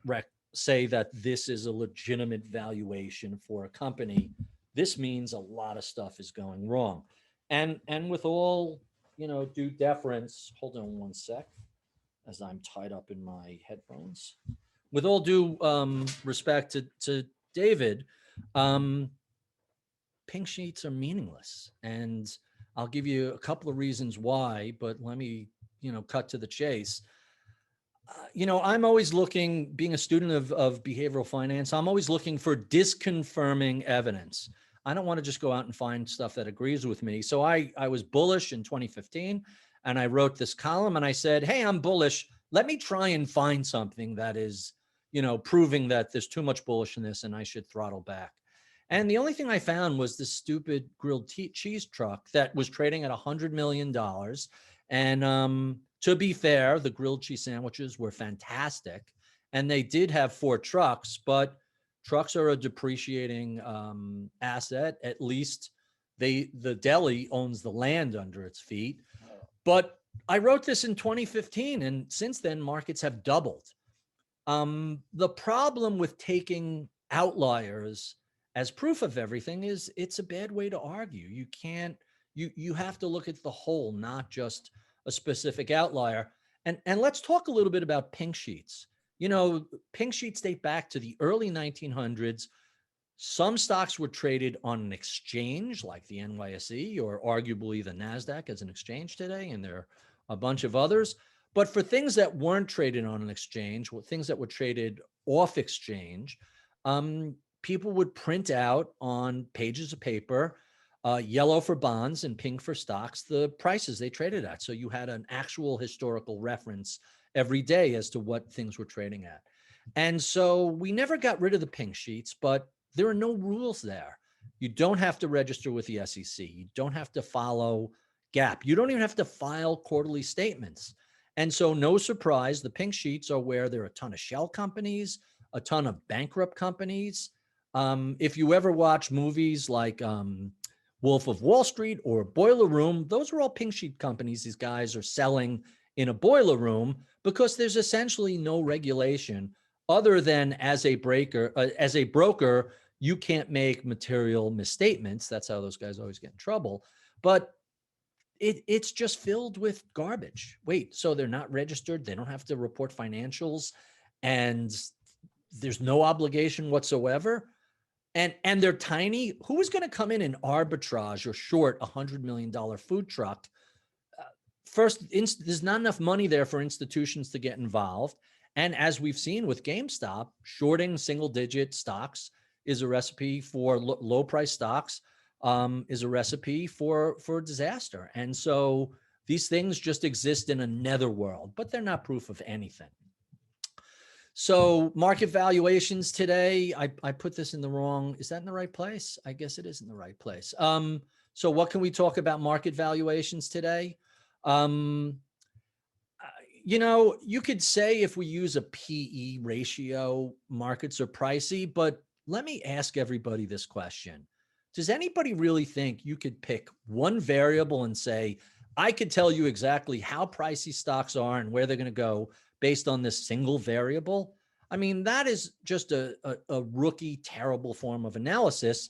say that this is a legitimate valuation for a company? This means a lot of stuff is going wrong. And with all, due deference, hold on one sec, as I'm tied up in my headphones. With all due respect to David, pink sheets are meaningless. And I'll give you a couple of reasons why, but let me, cut to the chase. I'm always looking, being a student of behavioral finance, I'm always looking for disconfirming evidence. I don't want to just go out and find stuff that agrees with me. So I was bullish in 2015, and I wrote this column and I said, hey, I'm bullish. Let me try and find something that is, proving that there's too much bullishness and I should throttle back. And the only thing I found was this stupid grilled cheese truck that was trading at $100 million. And to be fair, the grilled cheese sandwiches were fantastic. And they did have 4 trucks, but trucks are a depreciating asset. At least the deli owns the land under its feet. But I wrote this in 2015, and since then, markets have doubled. The problem with taking outliers as proof of everything is it's a bad way to argue. You can't, you have to look at the whole, not just a specific outlier. And let's talk a little bit about pink sheets. Pink sheets date back to the early 1900s. Some stocks were traded on an exchange like the NYSE or arguably the NASDAQ as an exchange today, and there are a bunch of others. But for things that weren't traded on an exchange, things that were traded off exchange, people would print out on pages of paper, yellow for bonds and pink for stocks, the prices they traded at. So you had an actual historical reference every day as to what things were trading at. And so we never got rid of the pink sheets, but there are no rules there. You don't have to register with the SEC. You don't have to follow GAAP. You don't even have to file quarterly statements. And so no surprise, the pink sheets are where there are a ton of shell companies, a ton of bankrupt companies. If you ever watch movies like Wolf of Wall Street or Boiler Room, those are all pink sheet companies. These guys are selling in a boiler room because there's essentially no regulation other than as a broker, you can't make material misstatements. That's how those guys always get in trouble. But it's just filled with garbage. Wait, so they're not registered? They don't have to report financials, and there's no obligation whatsoever? and they're tiny, who is going to come in and arbitrage or short $100 million food truck? First, there's not enough money there for institutions to get involved. And as we've seen with GameStop, shorting single-digit stocks is a recipe for low-price stocks, is a recipe for disaster. And so these things just exist in a netherworld, but they're not proof of anything. So market valuations today, I put this in the wrong, is that in the right place? I guess it is in the right place. So what can we talk about market valuations today? You know, you could say if we use a PE ratio, markets are pricey, but let me ask everybody this question. Does anybody really think you could pick one variable and say, I could tell you exactly how pricey stocks are and where they're going to go based on this single variable? I mean, that is just a rookie, terrible form of analysis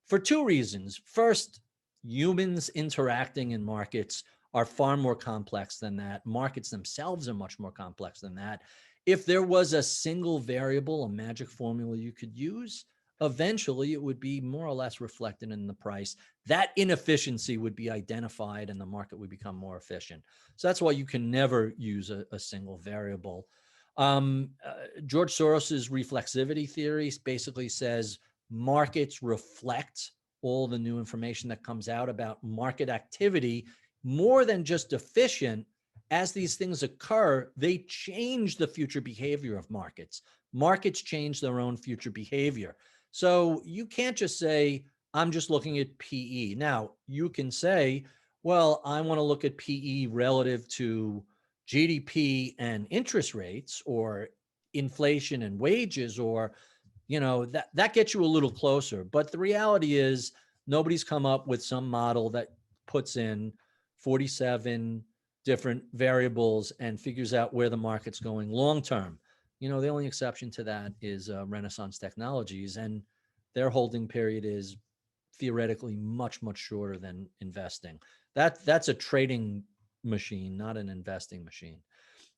for two reasons. First, humans interacting in markets are far more complex than that. Markets themselves are much more complex than that. If there was a single variable, a magic formula you could use, eventually it would be more or less reflected in the price. That inefficiency would be identified and the market would become more efficient. So that's why you can never use a single variable. George Soros's reflexivity theory basically says markets reflect all the new information that comes out about market activity more than just efficient. As these things occur, they change the future behavior of markets. Markets change their own future behavior. So you can't just say, I'm just looking at PE. Now, you can say, well, I want to look at PE relative to GDP and interest rates, or inflation and wages, or, you know, that gets you a little closer. But the reality is nobody's come up with some model that puts in 47 different variables and figures out where the market's going long term. You know, the only exception to that is Renaissance Technologies, and their holding period is theoretically much, much shorter than investing. That's a trading machine, not an investing machine.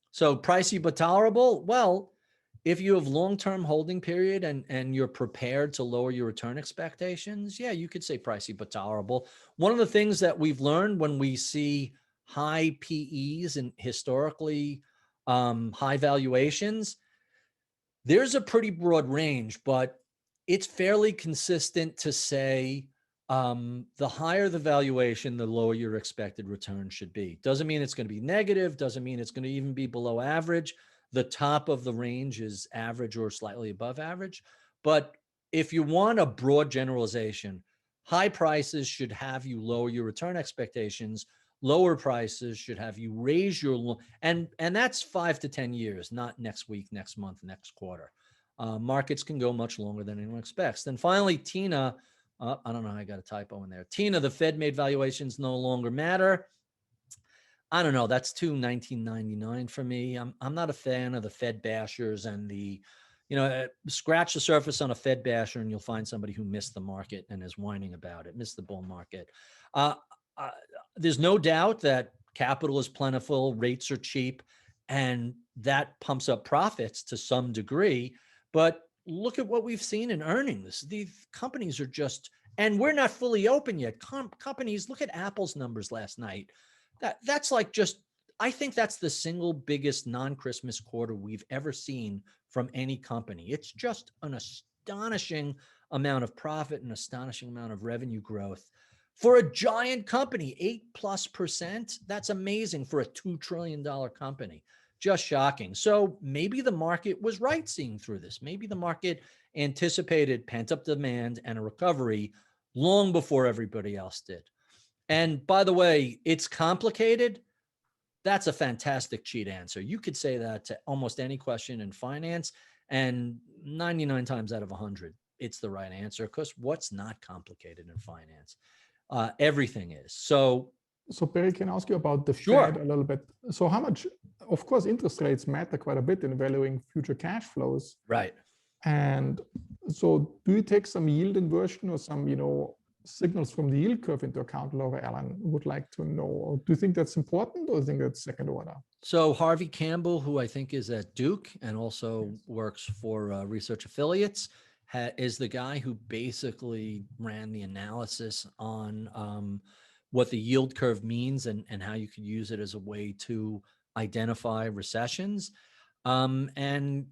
So pricey but tolerable. Well, if you have long-term holding period and you're prepared to lower your return expectations, yeah, you could say pricey but tolerable. One of the things that we've learned when we see high PEs and historically high valuations, there's a pretty broad range, but it's fairly consistent to say the higher the valuation, the lower your expected return should be. Doesn't mean it's going to be negative. Doesn't mean it's going to even be below average. The top of the range is average or slightly above average. But if you want a broad generalization, high prices should have you lower your return expectations. Lower prices should have you raise your, and that's 5 to 10 years, not next week, next month, next quarter. Markets can go much longer than anyone expects. Then finally, Tina, I don't know, I got a typo in there. Tina, the Fed made valuations no longer matter. I don't know, that's too 1999 for me. I'm not a fan of the Fed bashers and the, you know, scratch the surface on a Fed basher and you'll find somebody who missed the market and is whining about it, missed the bull market. There's no doubt that capital is plentiful, rates are cheap, and that pumps up profits to some degree. But look at what we've seen in earnings. These companies are just, and we're not fully open yet. Companies, look at Apple's numbers last night. That's like just, I think that's the single biggest non-Christmas quarter we've ever seen from any company. It's just an astonishing amount of profit, an astonishing amount of revenue growth. For a giant company, 8+%, that's amazing for a $2 trillion company. Just shocking. So maybe the market was right seeing through this. Maybe the market anticipated pent-up demand and a recovery long before everybody else did. And by the way, it's complicated. That's a fantastic cheat answer. You could say that to almost any question in finance, and 99 times out of 100, it's the right answer, because what's not complicated in finance? Everything is. So Perry, can I ask you about the sure. Fed a little bit? So how much, of course, interest rates matter quite a bit in valuing future cash flows. Right. And so do you take some yield inversion or some, you know, signals from the yield curve into account, Laura Allen would like to know? Or do you think that's important, or do you think that's second order? So Harvey Campbell, who I think is at Duke and also works for Research Affiliates, is the guy who basically ran the analysis on what the yield curve means and how you could use it as a way to identify recessions. And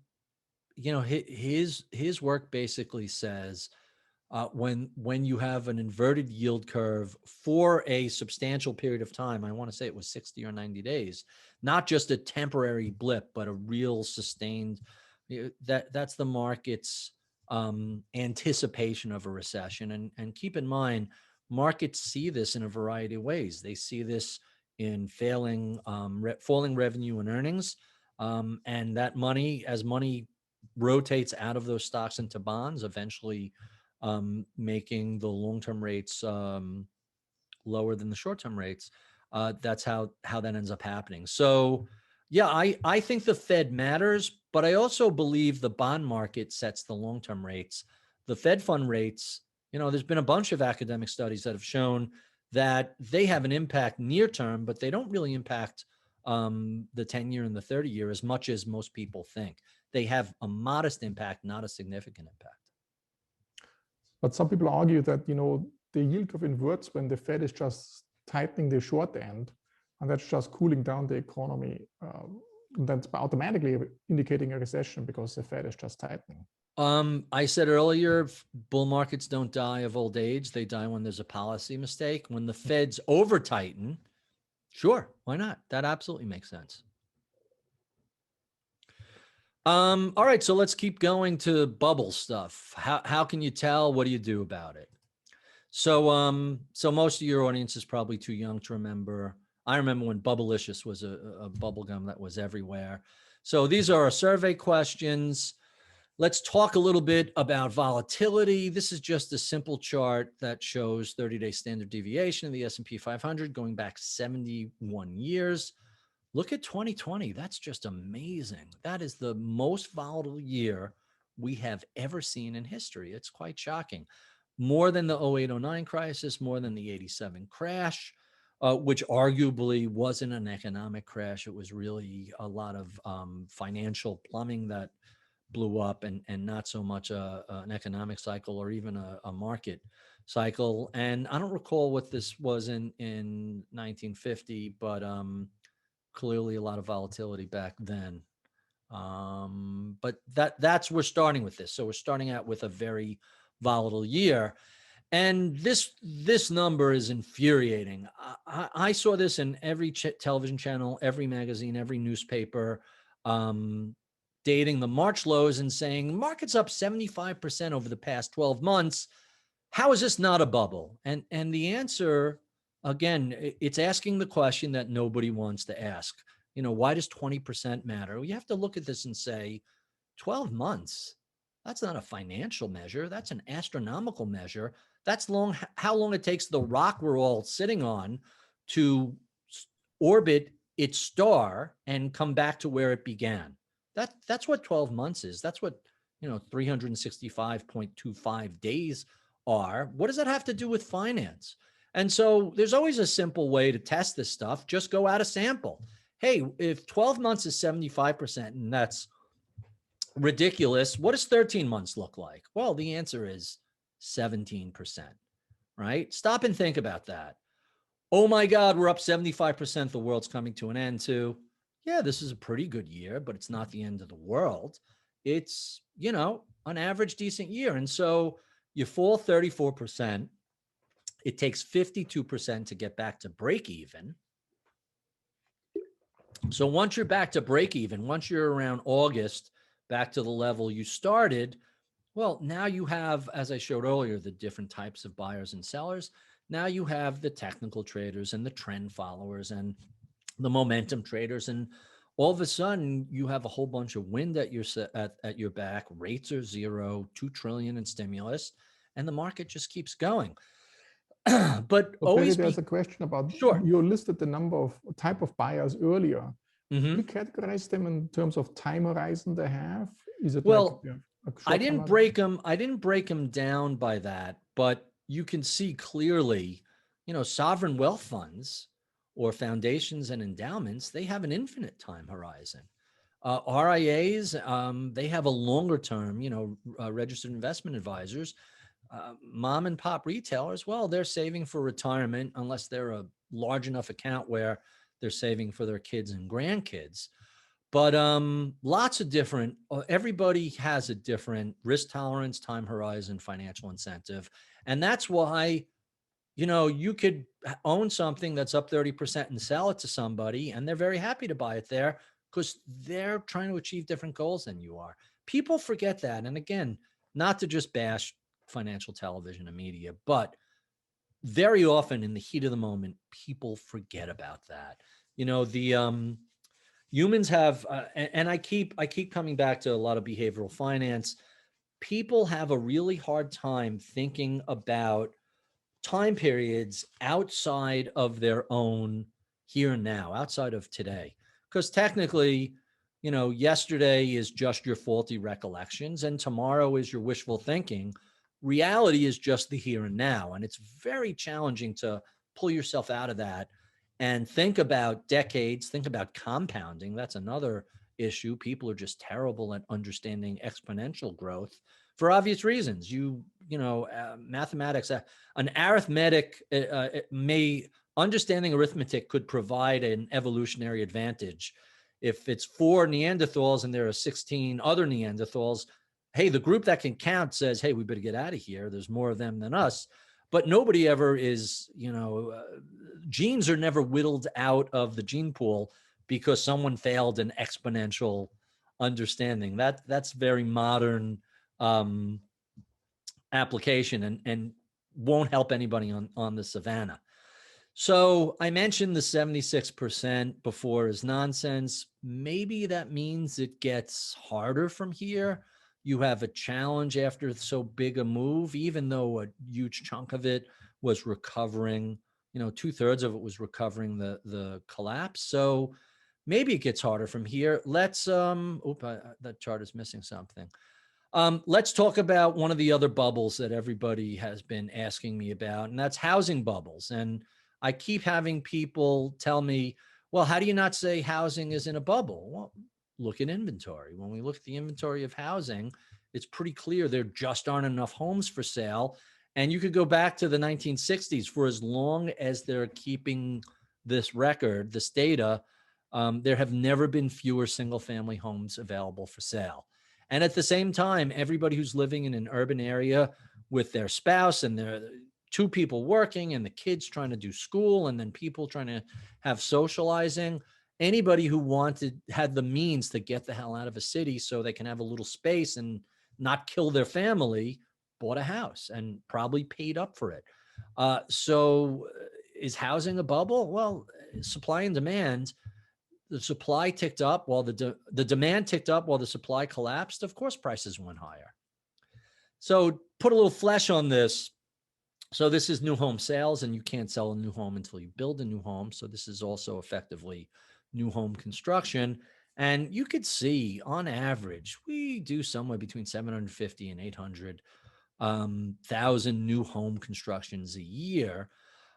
you know, his work basically says when you have an inverted yield curve for a substantial period of time, I want to say it was 60 or 90 days, not just a temporary blip, but a real sustained, that's the market's anticipation of a recession. And keep in mind, markets see this in a variety of ways. They see this in falling revenue and earnings, and that money, as money rotates out of those stocks into bonds, eventually making the long-term rates lower than the short-term rates. That's how that ends up happening. So yeah, I think the Fed matters, but I also believe the bond market sets the long-term rates. The Fed fund rates, you know, there's been a bunch of academic studies that have shown that they have an impact near term, but they don't really impact the 10-year and the 30-year as much as most people think. They have a modest impact, not a significant impact. But some people argue that, you know, the yield curve inverts when the Fed is just tightening the short end, and that's just cooling down the economy. That's automatically indicating a recession because the Fed is just tightening. I said earlier, bull markets don't die of old age. They die when there's a policy mistake. When the Feds over tighten, sure, why not? That absolutely makes sense. All right, so let's keep going to bubble stuff. How can you tell? What do you do about it? So so most of your audience is probably too young to remember. I remember when Bubblicious was a bubble gum that was everywhere. So these are our survey questions. Let's talk a little bit about volatility. This is just a simple chart that shows 30-day standard deviation of the S&P 500 going back 71 years. Look at 2020. That's just amazing. That is the most volatile year we have ever seen in history. It's quite shocking. More than the 08-09 crisis, more than the 87 crash, which arguably wasn't an economic crash. It was really a lot of financial plumbing that blew up, and not so much an economic cycle or even a market cycle. And I don't recall what this was in 1950, but clearly a lot of volatility back then. But that's we're starting with this. So we're starting out with a very volatile year. And this number is infuriating. I saw this in every television channel, every magazine, every newspaper, dating the March lows and saying, market's up 75% over the past 12 months. How is this not a bubble? And the answer, again, it's asking the question that nobody wants to ask. You know, why does 20% matter? Well, you have to look at this and say, 12 months, that's not a financial measure. That's an astronomical measure. That's how long it takes the rock we're all sitting on to orbit its star and come back to where it began. That's what 12 months is. That's what, 365.25 days are. What does that have to do with finance? And so there's always a simple way to test this stuff. Just go out a sample. Hey, if 12 months is 75%, and that's ridiculous, what does 13 months look like? Well, the answer is 17%, right? Stop and think about that. Oh my God, we're up 75%. The world's coming to an end too. Yeah, this is a pretty good year, but it's not the end of the world. It's, an average decent year. And so you fall 34%. It takes 52% to get back to break even. So once you're back to break even, once you're around August, back to the level you started, well, now you have, as I showed earlier, the different types of buyers and sellers. Now you have the technical traders and the trend followers and the momentum traders. And all of a sudden you have a whole bunch of wind at your back. Rates are zero, 2 trillion in stimulus, and the market just keeps going. But always there's a question about, sure. You listed the number of type of buyers earlier. Mm-hmm. Do you categorize them in terms of time horizon they have? Is it well, like I didn't break them down by that, but you can see clearly, sovereign wealth funds or foundations and endowments, they have an infinite time horizon. RIAs, they have a longer term, registered investment advisors. Mom and pop retailers, well, they're saving for retirement unless they're a large enough account where they're saving for their kids and grandkids. But lots of different, everybody has a different risk tolerance, time horizon, financial incentive. And that's why, you could own something that's up 30% and sell it to somebody, and they're very happy to buy it there because they're trying to achieve different goals than you are. People forget that. And again, not to just bash financial television and media, but very often in the heat of the moment, people forget about that. The humans have, and I keep coming back to a lot of behavioral finance. People have a really hard time thinking about time periods outside of their own here and now, outside of today. Because technically, yesterday is just your faulty recollections and tomorrow is your wishful thinking. Reality is just the here and now. And it's very challenging to pull yourself out of that and think about decades, think about compounding. That's another issue. People are just terrible at understanding exponential growth for obvious reasons. Mathematics, an arithmetic understanding arithmetic could provide an evolutionary advantage. If it's 4 Neanderthals and there are 16 other Neanderthals, hey, the group that can count says, hey, we better get out of here. There's more of them than us. But nobody ever is, genes are never whittled out of the gene pool because someone failed an exponential understanding. That's very modern application and won't help anybody on the savannah. So I mentioned the 76% before is nonsense. Maybe that means it gets harder from here. You have a challenge after so big a move, even though a huge chunk of it was recovering, 2/3 of it was recovering the collapse. So maybe it gets harder from here. Let's, that chart is missing something. Let's talk about one of the other bubbles that everybody has been asking me about, and that's housing bubbles. And I keep having people tell me, well, how do you not say housing is in a bubble? Well, look at inventory. When we look at the inventory of housing, it's pretty clear there just aren't enough homes for sale. And you could go back to the 1960s. For as long as they're keeping this record, this data, there have never been fewer single-family homes available for sale. And at the same time, everybody who's living in an urban area with their spouse and their 2 people working and the kids trying to do school and then people trying to have socializing, anybody who had the means to get the hell out of a city so they can have a little space and not kill their family, bought a house and probably paid up for it. So is housing a bubble? Well, supply and demand. The supply ticked up while the demand ticked up while the supply collapsed. Of course, prices went higher. So put a little flesh on this. So this is new home sales, and you can't sell a new home until you build a new home. So this is also effectively new home construction. And you could see on average, we do somewhere between 750 and 800,000 new home constructions a year.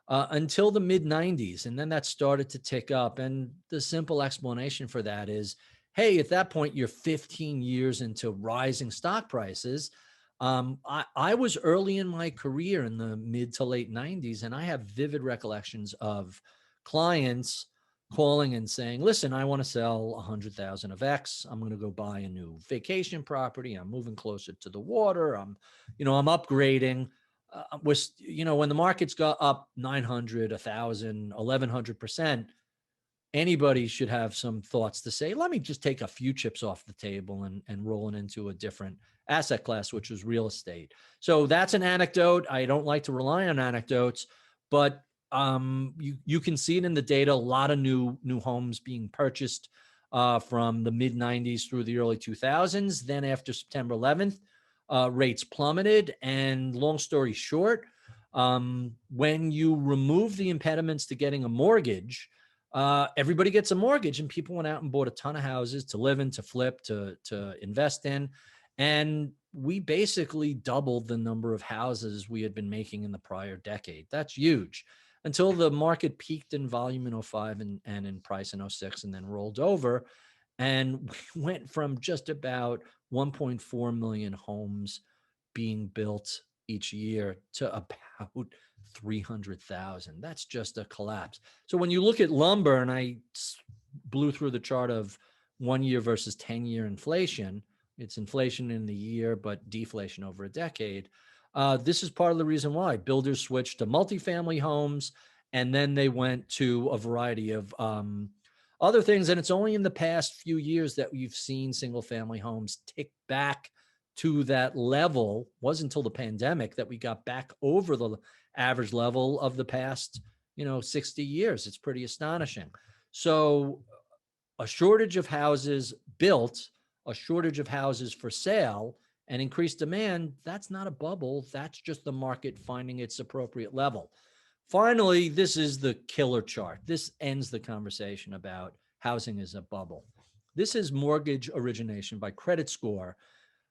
Until the mid 90s. And then that started to tick up. And the simple explanation for that is, hey, at that point, you're 15 years into rising stock prices. I was early in my career in the mid to late 90s, and I have vivid recollections of clients calling and saying, listen, I want to sell 100,000 of X. I'm going to go buy a new vacation property. I'm moving closer to the water. I'm upgrading. When the markets got up 900, 1,000, 1,100%, anybody should have some thoughts to say, let me just take a few chips off the table and roll it into a different asset class, which was real estate. So that's an anecdote. I don't like to rely on anecdotes, but you can see it in the data. A lot of new homes being purchased from the mid 90s through the early 2000s. Then after September 11th, rates plummeted. And long story short, when you remove the impediments to getting a mortgage, everybody gets a mortgage, and people went out and bought a ton of houses to live in, to flip, to invest in. And we basically doubled the number of houses we had been making in the prior decade. That's huge. Until the market peaked in volume in 05 and in price in 06 and then rolled over. And we went from just about 1.4 million homes being built each year to about 300,000. That's just a collapse. So when you look at lumber, and I blew through the chart of 1 year versus 10-year inflation, it's inflation in the year, but deflation over a decade. This is part of the reason why builders switched to multifamily homes, and then they went to a variety of other things. And it's only in the past few years that we've seen single family homes tick back to that level. It wasn't until the pandemic that we got back over the average level of the past, 60 years. It's pretty astonishing. So a shortage of houses built, a shortage of houses for sale, and increased demand, that's not a bubble. That's just the market finding its appropriate level. Finally, this is the killer chart. This ends the conversation about housing as a bubble. This is mortgage origination by credit score.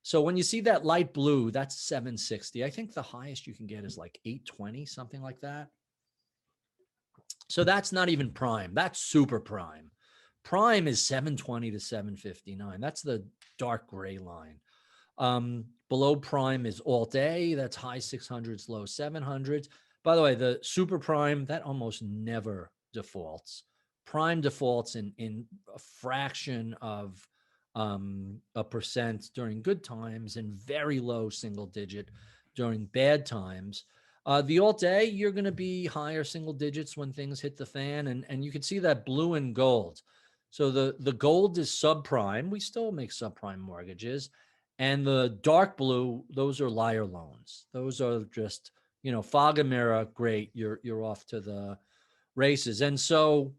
So when you see that light blue, that's 760. I think the highest you can get is like 820, something like that. So that's not even prime. That's super prime. Prime is 720 to 759. That's the dark gray line. Below prime is alt A. That's high 600s, low 700s. By the way, the super prime, that almost never defaults. Prime defaults in a fraction of a percent during good times and very low single digit during bad times. The alt A, you're going to be higher single digits when things hit the fan. And you can see that blue and gold. So the gold is subprime. We still make subprime mortgages. And the dark blue, those are liar loans. Those are just, fog and mirror, great. You're off to the races. And so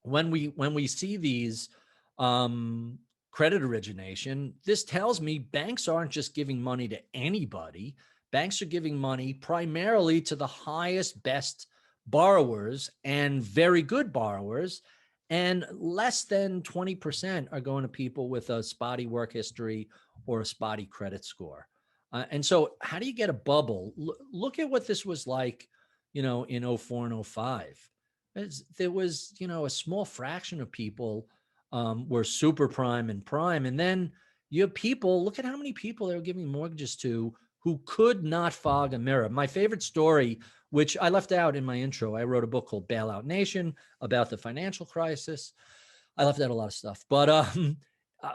when we see these credit origination, this tells me banks aren't just giving money to anybody. Banks are giving money primarily to the highest, best borrowers and very good borrowers. And less than 20% are going to people with a spotty work history or a spotty credit score. And so how do you get a bubble? Look at what this was like, in 04 and 05. There was, a small fraction of people were super prime and prime. And then you have people, look at how many people they were giving mortgages to who could not fog a mirror. My favorite story, which I left out in my intro, I wrote a book called Bailout Nation about the financial crisis. I left out a lot of stuff, but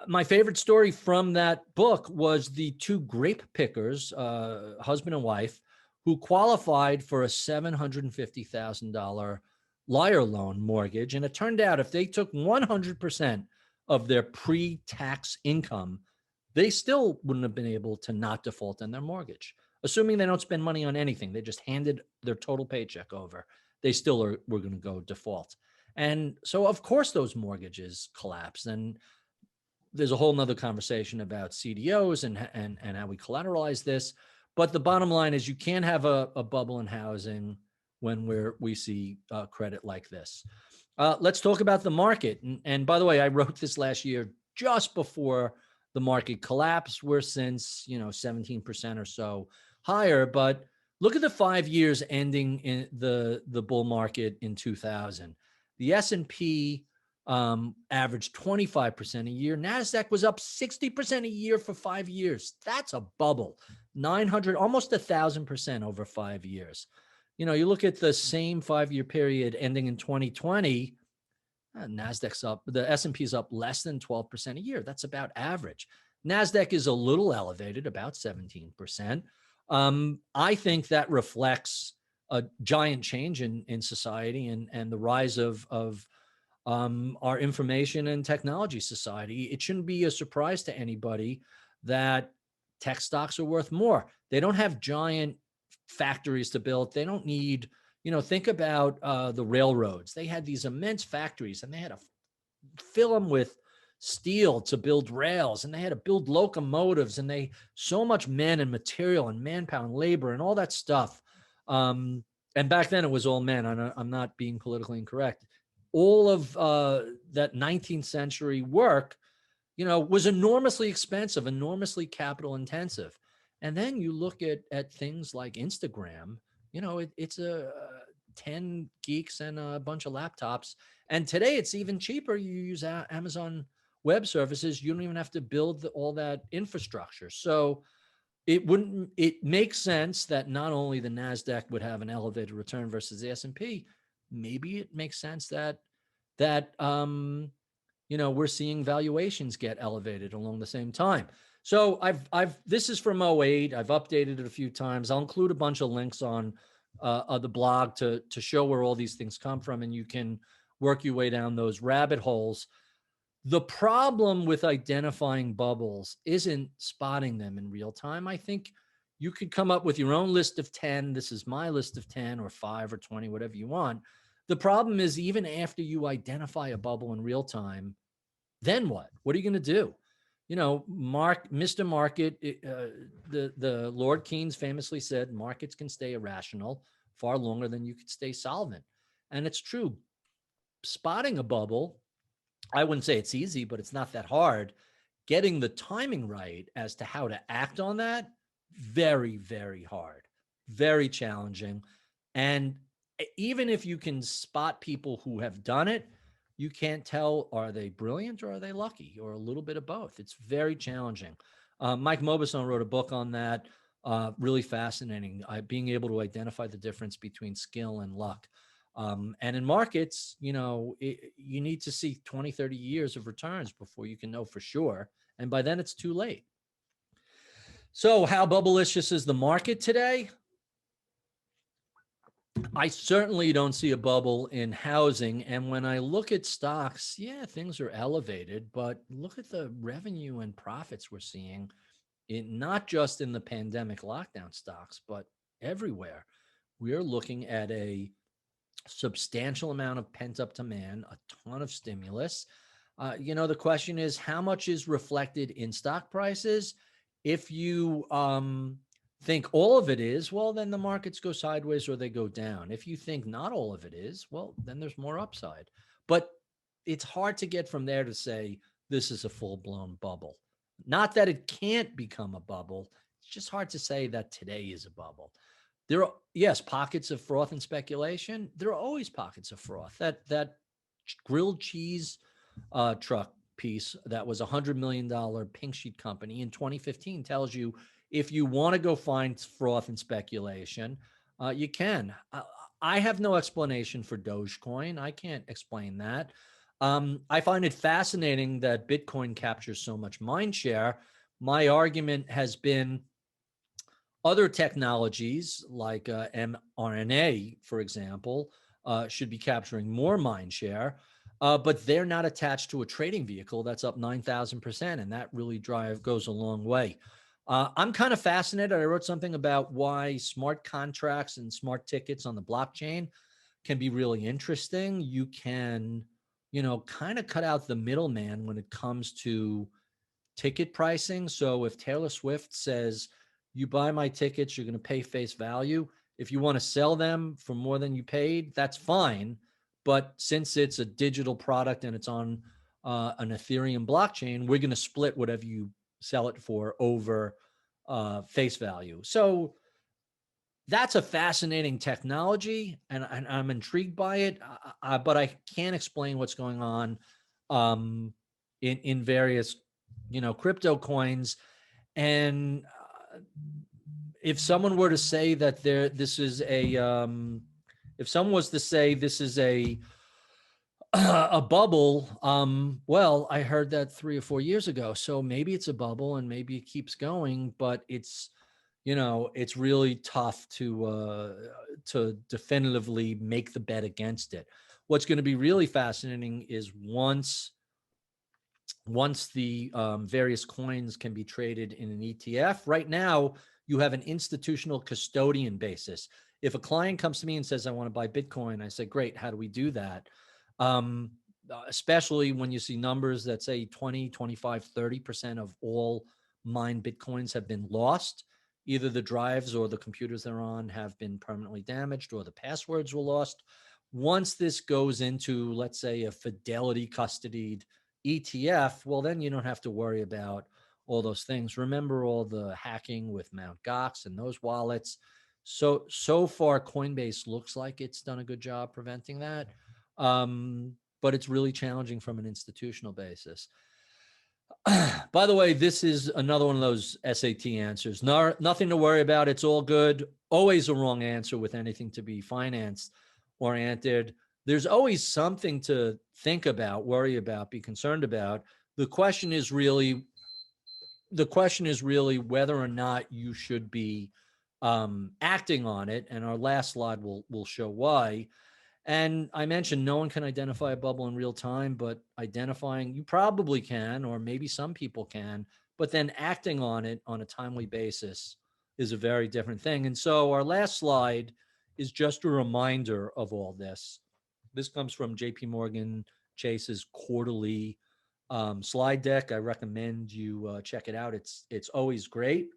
my favorite story from that book was the two grape pickers, husband and wife, who qualified for a $750,000 liar loan mortgage. And it turned out if they took 100% of their pre-tax income, they still wouldn't have been able to not default on their mortgage. Assuming they don't spend money on anything, they just handed their total paycheck over, they still were going to go default. And so, of course, those mortgages collapsed. And there's a whole nother conversation about CDOs and how we collateralize this. But the bottom line is you can't have a bubble in housing when we see credit like this. Let's talk about the market. And by the way, I wrote this last year just before the market collapsed. We're since, 17% or so higher. But look at the 5 years ending in the bull market in 2000. The S&P averaged 25% a year. NASDAQ was up 60% a year for 5 years. That's a bubble. 900, almost 1,000% over 5 years. You look at the same 5-year period ending in 2020, NASDAQ's up, the S&P is up less than 12% a year. That's about average. NASDAQ is a little elevated, about 17%. I think that reflects a giant change in society and the rise of our information and technology society. It shouldn't be a surprise to anybody that tech stocks are worth more. They don't have giant factories to build. They don't need, think about the railroads. They had these immense factories and they had to fill them with steel to build rails, and they had to build locomotives, and so much men and material and manpower and labor and all that stuff. And back then it was all men. I'm not being politically incorrect. All of that 19th century work, was enormously expensive, enormously capital intensive. And then you look at things like Instagram, it's 10 geeks and a bunch of laptops. And today it's even cheaper. You use Amazon web services, you don't even have to build all that infrastructure. So it makes sense that not only the NASDAQ would have an elevated return versus the S&P, maybe it makes sense that we're seeing valuations get elevated along the same time. So this is from 08. I've updated it a few times. I'll include a bunch of links on the blog to show where all these things come from, and you can work your way down those rabbit holes. The problem with identifying bubbles isn't spotting them in real time. I think you could come up with your own list of 10. This is my list of 10 or 5 or 20, whatever you want. The problem is, even after you identify a bubble in real time, then what? What are you going to do? Mr. Market, the Lord Keynes famously said, markets can stay irrational far longer than you could stay solvent. And it's true. Spotting a bubble, I wouldn't say it's easy, but it's not that hard. Getting the timing right as to how to act on that, very, very hard, very challenging. And even if you can spot people who have done it, you can't tell, are they brilliant or are they lucky, or a little bit of both? It's very challenging. Mike Mauboussin wrote a book on that, really fascinating, being able to identify the difference between skill and luck. And in markets, you need to see 20, 30 years of returns before you can know for sure. And by then it's too late. So how bubblicious is the market today? I certainly don't see a bubble in housing. And when I look at stocks, yeah, things are elevated, but look at the revenue and profits we're seeing, not just in the pandemic lockdown stocks, but everywhere. We're looking at a substantial amount of pent-up demand, a ton of stimulus. The question is, how much is reflected in stock prices? If you think all of it is, well, then the markets go sideways or they go down. If you think not all of it is, well, then there's more upside. But it's hard to get from there to say this is a full-blown bubble. Not that it can't become a bubble. It's just hard to say that today is a bubble. There are, yes, pockets of froth and speculation. There are always pockets of froth. That grilled cheese truck piece that was $100 million pink sheet company in 2015 tells you, if you want to go find froth and speculation, you can. I have no explanation for Dogecoin. I can't explain that. I find it fascinating that Bitcoin captures so much mind share. My argument has been other technologies like mRNA, for example, should be capturing more mind share, but they're not attached to a trading vehicle that's up 9,000%, and that really goes a long way. I'm kind of fascinated. I wrote something about why smart contracts and smart tickets on the blockchain can be really interesting. You can, kind of cut out the middleman when it comes to ticket pricing. So if Taylor Swift says, you buy my tickets, you're going to pay face value. If you want to sell them for more than you paid, that's fine. But since it's a digital product and it's on an Ethereum blockchain, we're going to split whatever you sell it for over face value. So that's a fascinating technology, and I'm intrigued by it, but I can't explain what's going on in various, crypto coins. And if someone were to say that if someone was to say this is a bubble, well, I heard that 3 or 4 years ago. So maybe it's a bubble and maybe it keeps going, but it's really tough to definitively make the bet against it. What's going to be really fascinating is once the various coins can be traded in an ETF. Right now, you have an institutional custodian basis. If a client comes to me and says, I want to buy Bitcoin, I say, great, how do we do that? Especially when you see numbers that say 20, 25, 30% of all mined Bitcoins have been lost. Either the drives or the computers they're on have been permanently damaged, or the passwords were lost. Once this goes into, let's say, a Fidelity custodied ETF, well, then you don't have to worry about all those things. Remember all the hacking with Mt. Gox and those wallets. So far, Coinbase looks like it's done a good job preventing that. But it's really challenging from an institutional basis. By the way, this is another one of those SAT answers. Nothing to worry about. It's all good. Always a wrong answer with anything to be finance oriented. There's always something to think about, worry about, be concerned about. The question is really whether or not you should be acting on it. And our last slide will show why. And I mentioned no one can identify a bubble in real time, but identifying, you probably can, or maybe some people can, but then acting on it on a timely basis is a very different thing. And so our last slide is just a reminder of all this. This comes from JP Morgan Chase's quarterly slide deck. I recommend you check it out. It's always great.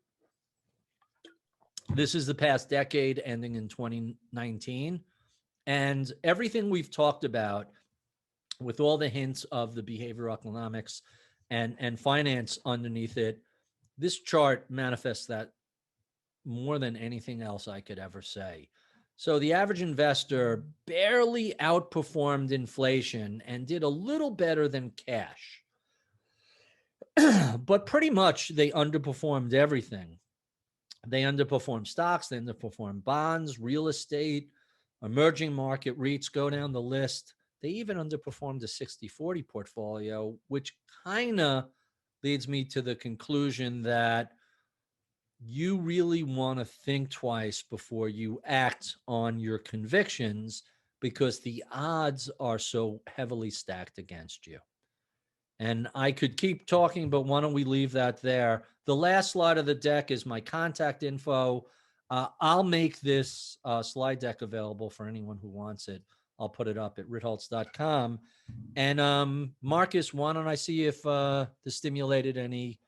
This is the past decade ending in 2019. And everything we've talked about with all the hints of the behavioral economics and finance underneath it, this chart manifests that more than anything else I could ever say. So the average investor barely outperformed inflation and did a little better than cash. But pretty much they underperformed everything. They underperformed stocks, they underperformed bonds, real estate, emerging market REITs, go down the list. They even underperformed a 60-40 portfolio, which kind of leads me to the conclusion that you really want to think twice before you act on your convictions because the odds are so heavily stacked against you. And I could keep talking, but why don't we leave that there? The last slide of the deck is my contact info. I'll make this slide deck available for anyone who wants it. I'll put it up at ritholtz.com. And Markus, why don't I see if this stimulated any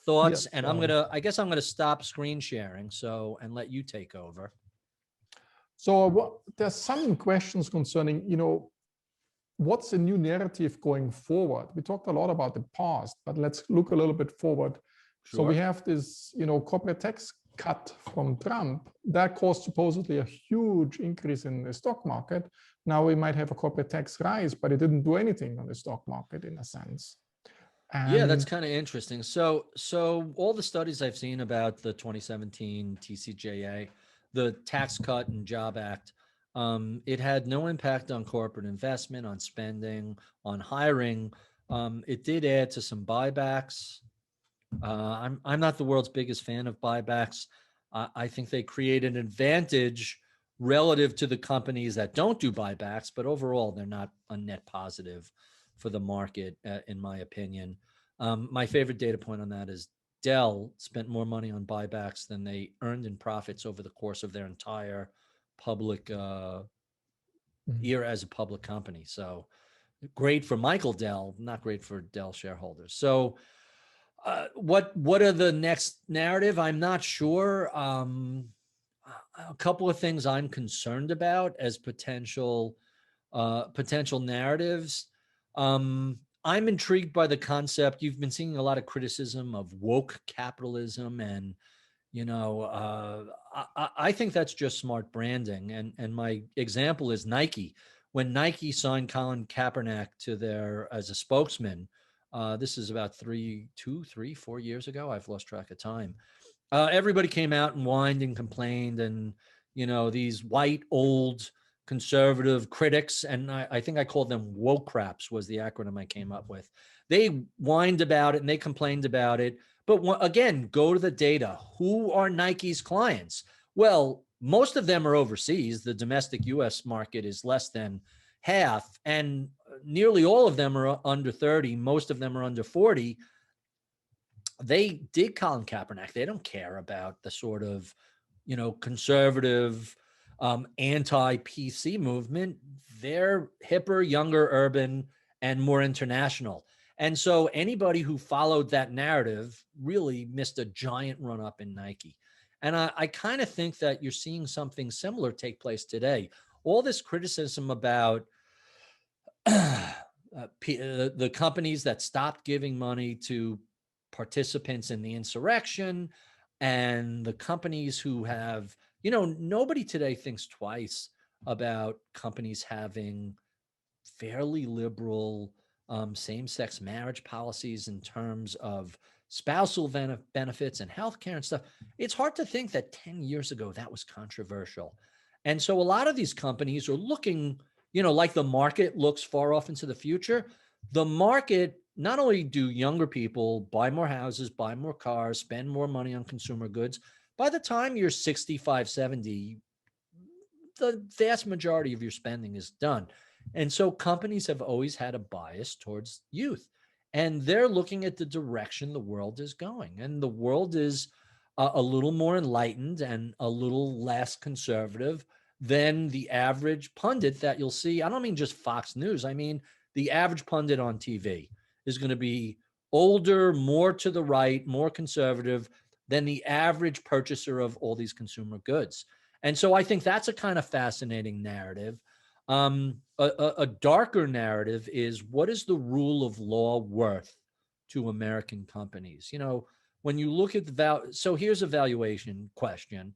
thoughts? Yes, and I guess I'm gonna stop screen sharing and let you take over. So there's some questions concerning, what's the new narrative going forward? We talked a lot about the past, but let's look a little bit forward. Sure. So we have this, corporate tax cut from Trump that caused supposedly a huge increase in the stock market. Now we might have a corporate tax rise, but it didn't do anything on the stock market in a sense. And yeah, that's kind of interesting. So all the studies I've seen about the 2017 TCJA, the Tax Cut and Job Act, it had no impact on corporate investment, on spending, on hiring. It did add to some buybacks. I'm not the world's biggest fan of buybacks. I think they create an advantage relative to the companies that don't do buybacks, but overall, they're not a net positive for the market, in my opinion. My favorite data point on that is Dell spent more money on buybacks than they earned in profits over the course of their entire public year as a public company. So great for Michael Dell, not great for Dell shareholders. So what are the next narrative? I'm not sure. A couple of things I'm concerned about as potential narratives. I'm intrigued by the concept. You've been seeing a lot of criticism of woke capitalism, and I think that's just smart branding. And my example is Nike. When Nike signed Colin Kaepernick as a spokesman, this is about 4 years ago. I've lost track of time. Everybody came out and whined and complained, and these white old conservative critics, and I think I called them woke craps was the acronym I came up with. They whined about it and they complained about it. But again, go to the data. Who are Nike's clients? Well, most of them are overseas. The domestic U.S. market is less than half, and nearly all of them are under 30. Most of them are under 40. They dig Colin Kaepernick. They don't care about the sort of, conservative, anti-PC movement. They're hipper, younger, urban, and more international. And so anybody who followed that narrative really missed a giant run up in Nike. And I kind of think that you're seeing something similar take place today. All this criticism about the companies that stopped giving money to participants in the insurrection, and the companies who have, nobody today thinks twice about companies having fairly liberal same-sex marriage policies in terms of spousal benefits and healthcare and stuff. It's hard to think that 10 years ago that was controversial. And so a lot of these companies are looking, like the market looks far off into the future. The market, not only do younger people buy more houses, buy more cars, spend more money on consumer goods, by the time you're 65, 70, the vast majority of your spending is done. And so companies have always had a bias towards youth. And they're looking at the direction the world is going. And the world is a little more enlightened and a little less conservative than the average pundit that you'll see. I don't mean just Fox News. I mean, the average pundit on TV is going to be older, more to the right, more conservative than the average purchaser of all these consumer goods. And so I think that's a kind of fascinating narrative. A darker narrative is, what is the rule of law worth to American companies? When you look at so here's a valuation question.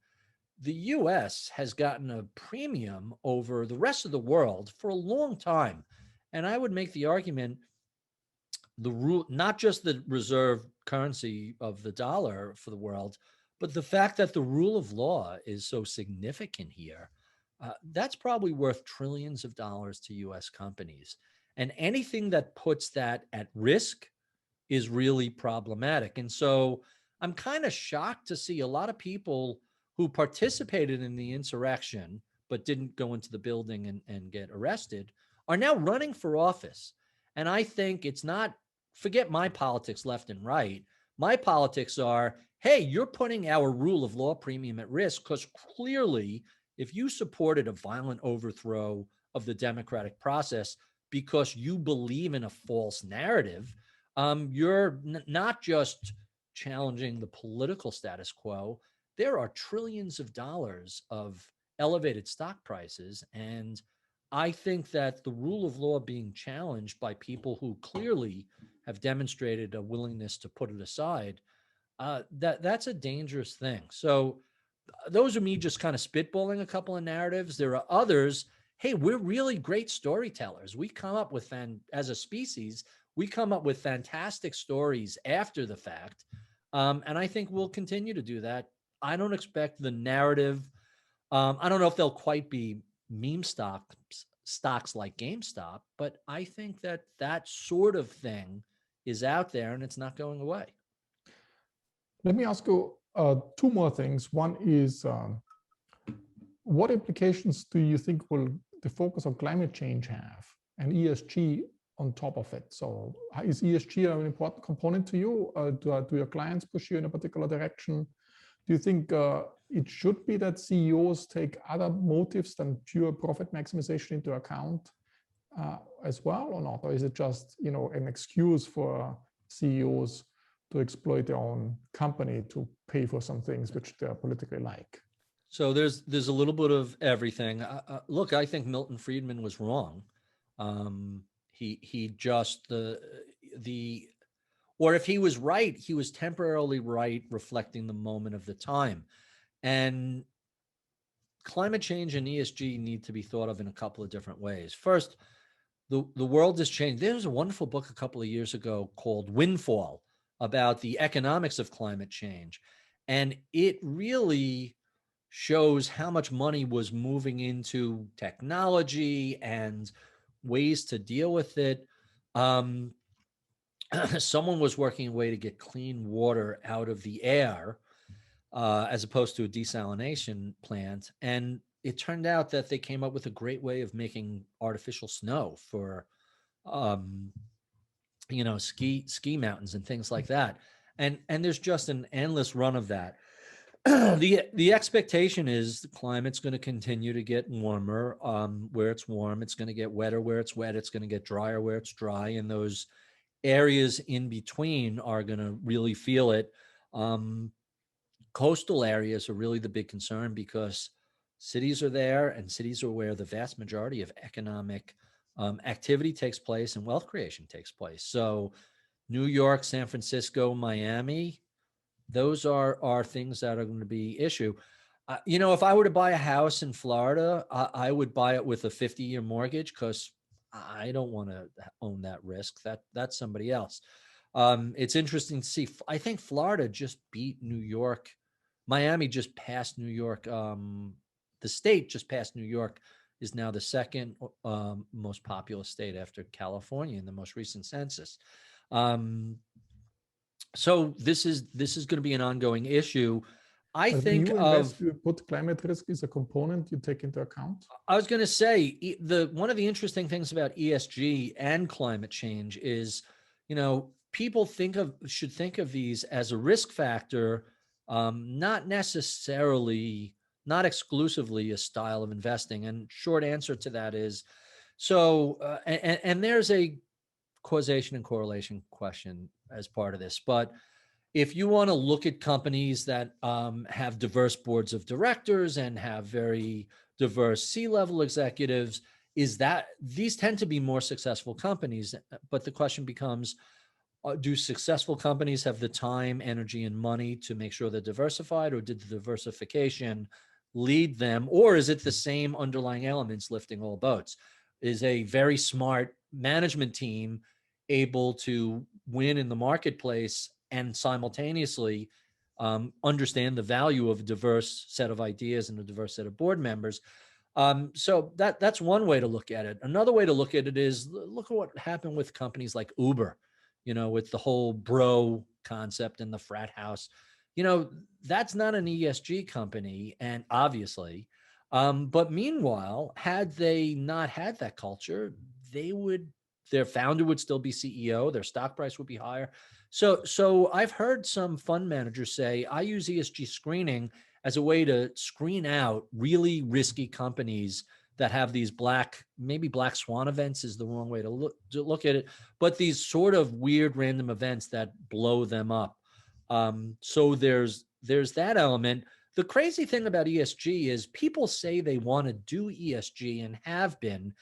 The US has gotten a premium over the rest of the world for a long time. And I would make the argument, the rule, not just the reserve currency of the dollar for the world, but the fact that the rule of law is so significant here, that's probably worth trillions of dollars to US companies. And anything that puts that at risk is really problematic. And so I'm kind of shocked to see a lot of people who participated in the insurrection but didn't go into the building and get arrested are now running for office. And I think it's not, forget my politics left and right. My politics are, hey, you're putting our rule of law premium at risk, because clearly, if you supported a violent overthrow of the democratic process because you believe in a false narrative, you're not just challenging the political status quo. There are trillions of dollars of elevated stock prices. And I think that the rule of law being challenged by people who clearly have demonstrated a willingness to put it aside, that's a dangerous thing. So those are me just kind of spitballing a couple of narratives. There are others. Hey, we're really great storytellers. We come up with, as a species, we come up with fantastic stories after the fact. And I think we'll continue to do that. I don't expect the narrative. I don't know if they'll quite be meme stocks like GameStop, but I think that sort of thing is out there and it's not going away. Let me ask you two more things. One is, what implications do you think will the focus on climate change have, and ESG on top of it? So is ESG an important component to you? Do your clients push you in a particular direction? Do you think it should be that CEOs take other motives than pure profit maximization into account as well, or not? Or is it just an excuse for CEOs to exploit their own company to pay for some things which they're politically like? So there's a little bit of everything. Look, I think Milton Friedman was wrong. He just or if he was right, he was temporarily right, reflecting the moment of the time. And climate change and ESG need to be thought of in a couple of different ways. First, the world has changed. There was a wonderful book a couple of years ago called Windfall about the economics of climate change. And it really shows how much money was moving into technology and ways to deal with it. Someone was working a way to get clean water out of the air as opposed to a desalination plant. And it turned out that they came up with a great way of making artificial snow for, ski mountains and things like that. And there's just an endless run of that. The expectation is the climate's going to continue to get warmer. Where it's warm, it's going to get wetter. Where it's wet, it's going to get drier where it's dry. And those areas in between are going to really feel it. Coastal areas are really the big concern because cities are there, and cities are where the vast majority of economic activity takes place and wealth creation takes place. So New York, San Francisco, Miami, those are things that are going to be issue. If I were to buy a house in Florida, I would buy it with a 50-year mortgage, because I don't want to own that risk. That's somebody else. It's interesting to see. I think Florida just beat New York. Miami just passed New York. The state just passed New York, is now the second most populous state after California in the most recent census. So this is going to be an ongoing issue. I But think when you invest, you put climate risk as a component you take into account? I was going to say one of the interesting things about ESG and climate change is, people should think of these as a risk factor, not necessarily, not exclusively a style of investing. And short answer to that is, and there's a causation and correlation question as part of this, but if you want to look at companies that have diverse boards of directors and have very diverse C-level executives, these tend to be more successful companies. But the question becomes, do successful companies have the time, energy, and money to make sure they're diversified, or did the diversification lead them, or is it the same underlying elements lifting all boats? Is a very smart management team able to win in the marketplace and simultaneously understand the value of a diverse set of ideas and a diverse set of board members? So that's one way to look at it. Another way to look at it is, look at what happened with companies like Uber, with the whole bro concept and the frat house. That's not an ESG company, and obviously, but meanwhile, had they not had that culture, their founder would still be CEO, their stock price would be higher. So I've heard some fund managers say, I use ESG screening as a way to screen out really risky companies that have these maybe black swan events is the wrong way to look at it, but these sort of weird random events that blow them up. So there's that element. The crazy thing about ESG is people say they want to do ESG and have been,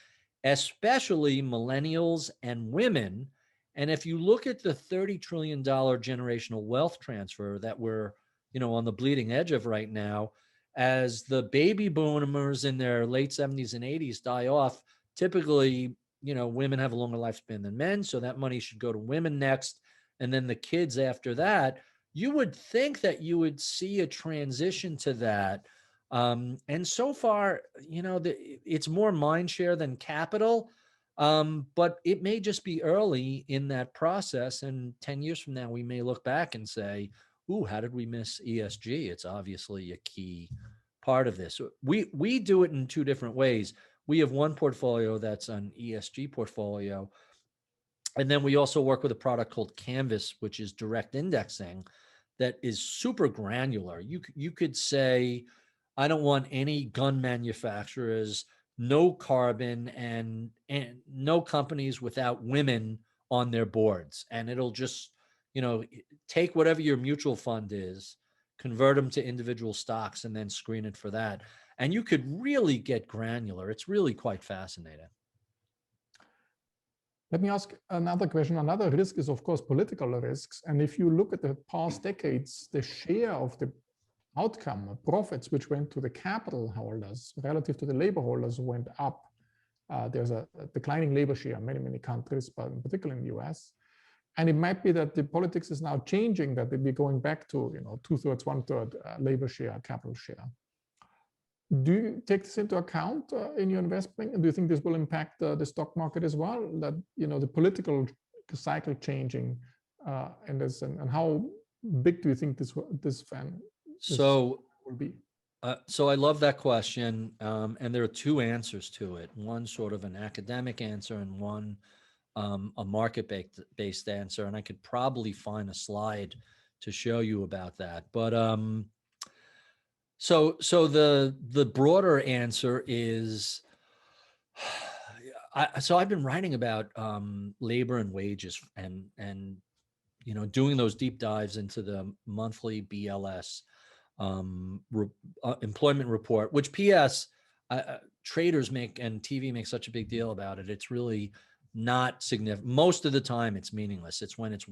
especially millennials and women. And if you look at the $30 trillion generational wealth transfer that we're, on the bleeding edge of right now, as the baby boomers in their late 70s and 80s die off, typically, women have a longer lifespan than men. So that money should go to women next. And then the kids after that. You would think that you would see a transition to that. And so far, it's more mind share than capital. But it may just be early in that process. And 10 years from now, we may look back and say, ooh, how did we miss ESG? It's obviously a key part of this. We do it in two different ways. We have one portfolio that's an ESG portfolio. And then we also work with a product called Canvas, which is direct indexing that is super granular. You could say, I don't want any gun manufacturers, no carbon, and no companies without women on their boards. And it'll just, take whatever your mutual fund is, convert them to individual stocks, and then screen it for that. And you could really get granular. It's really quite fascinating. Let me ask another question. Another risk is, of course, political risks. And if you look at the past decades, the share of the outcome, profits, which went to the capital holders relative to the labor holders went up. There's a declining labor share in many, many countries, but in particular in the US. And it might be that the politics is now changing, that they'll be going back to 2/3, 1/3 labor share, capital share. Do you take this into account in your investment? And do you think this will impact the stock market as well? That the political cycle changing, and how big do you think this will be? So I love that question, and there are two answers to it. One sort of an academic answer, and one a market-based answer. And I could probably find a slide to show you about that. But so the broader answer is, I've been writing about labor and wages and doing those deep dives into the monthly BLS employment report, which PS traders make and TV makes such a big deal about it. It's really not significant. Most of the time it's meaningless. It's when it's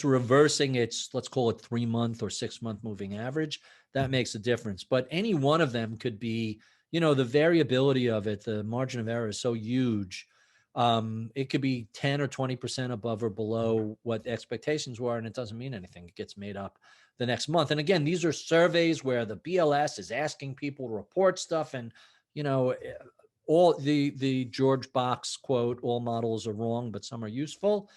reversing its, let's call it 3-month or 6-month moving average, that makes a difference. But any one of them could be, the variability of it, the margin of error is so huge. It could be 10 or 20% above or below what the expectations were, and it doesn't mean anything. It gets made up the next month. And again, these are surveys where the BLS is asking people to report stuff, and all the George Box quote, all models are wrong, but some are useful.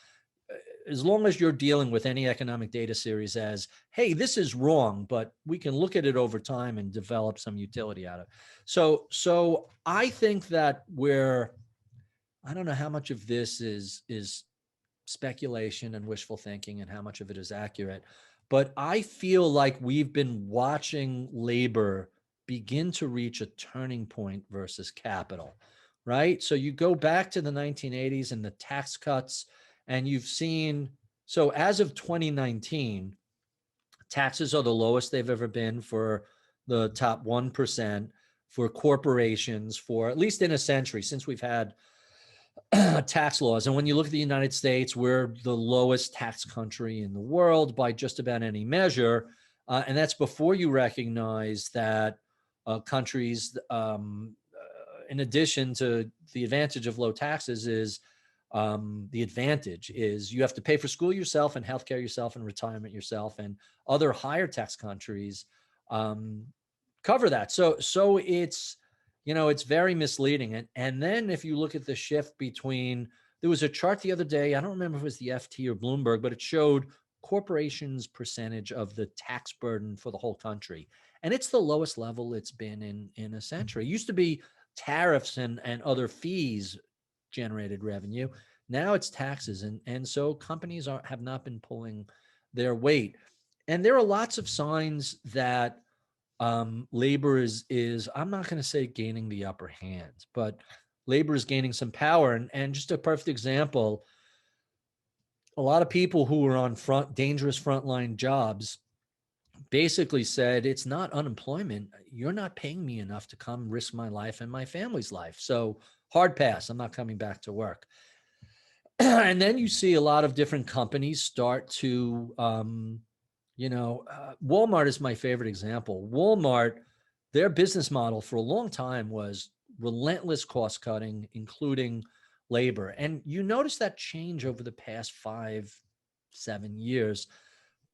As long as you're dealing with any economic data series as, hey, this is wrong, but we can look at it over time and develop some utility out of it. So I think that I don't know how much of this is speculation and wishful thinking and how much of it is accurate, but I feel like we've been watching labor begin to reach a turning point versus capital, right? So you go back to the 1980s and the tax cuts, and you've seen, so as of 2019, taxes are the lowest they've ever been for the top 1%, for corporations, for at least in a century since we've had tax laws. And when you look at the United States, we're the lowest tax country in the world by just about any measure. And that's before you recognize that countries, in addition to the advantage of low taxes, is the advantage is you have to pay for school yourself and healthcare yourself and retirement yourself, and other higher tax countries cover that. So it's, it's very misleading. And then if you look at the shift between, there was a chart the other day, I don't remember if it was the FT or Bloomberg, but it showed corporations' percentage of the tax burden for the whole country. And it's the lowest level it's been in a century. It used to be tariffs and other fees generated revenue. Now it's taxes. And so companies have not been pulling their weight. And there are lots of signs that labor is I'm not going to say gaining the upper hand, but labor is gaining some power. And just a perfect example, a lot of people who are on dangerous frontline jobs basically said, it's not unemployment. You're not paying me enough to come risk my life and my family's life. So hard pass, I'm not coming back to work. And then you see a lot of different companies start to, Walmart is my favorite example. Walmart, their business model for a long time was relentless cost cutting, including labor. And you notice that change over the past 5-7 years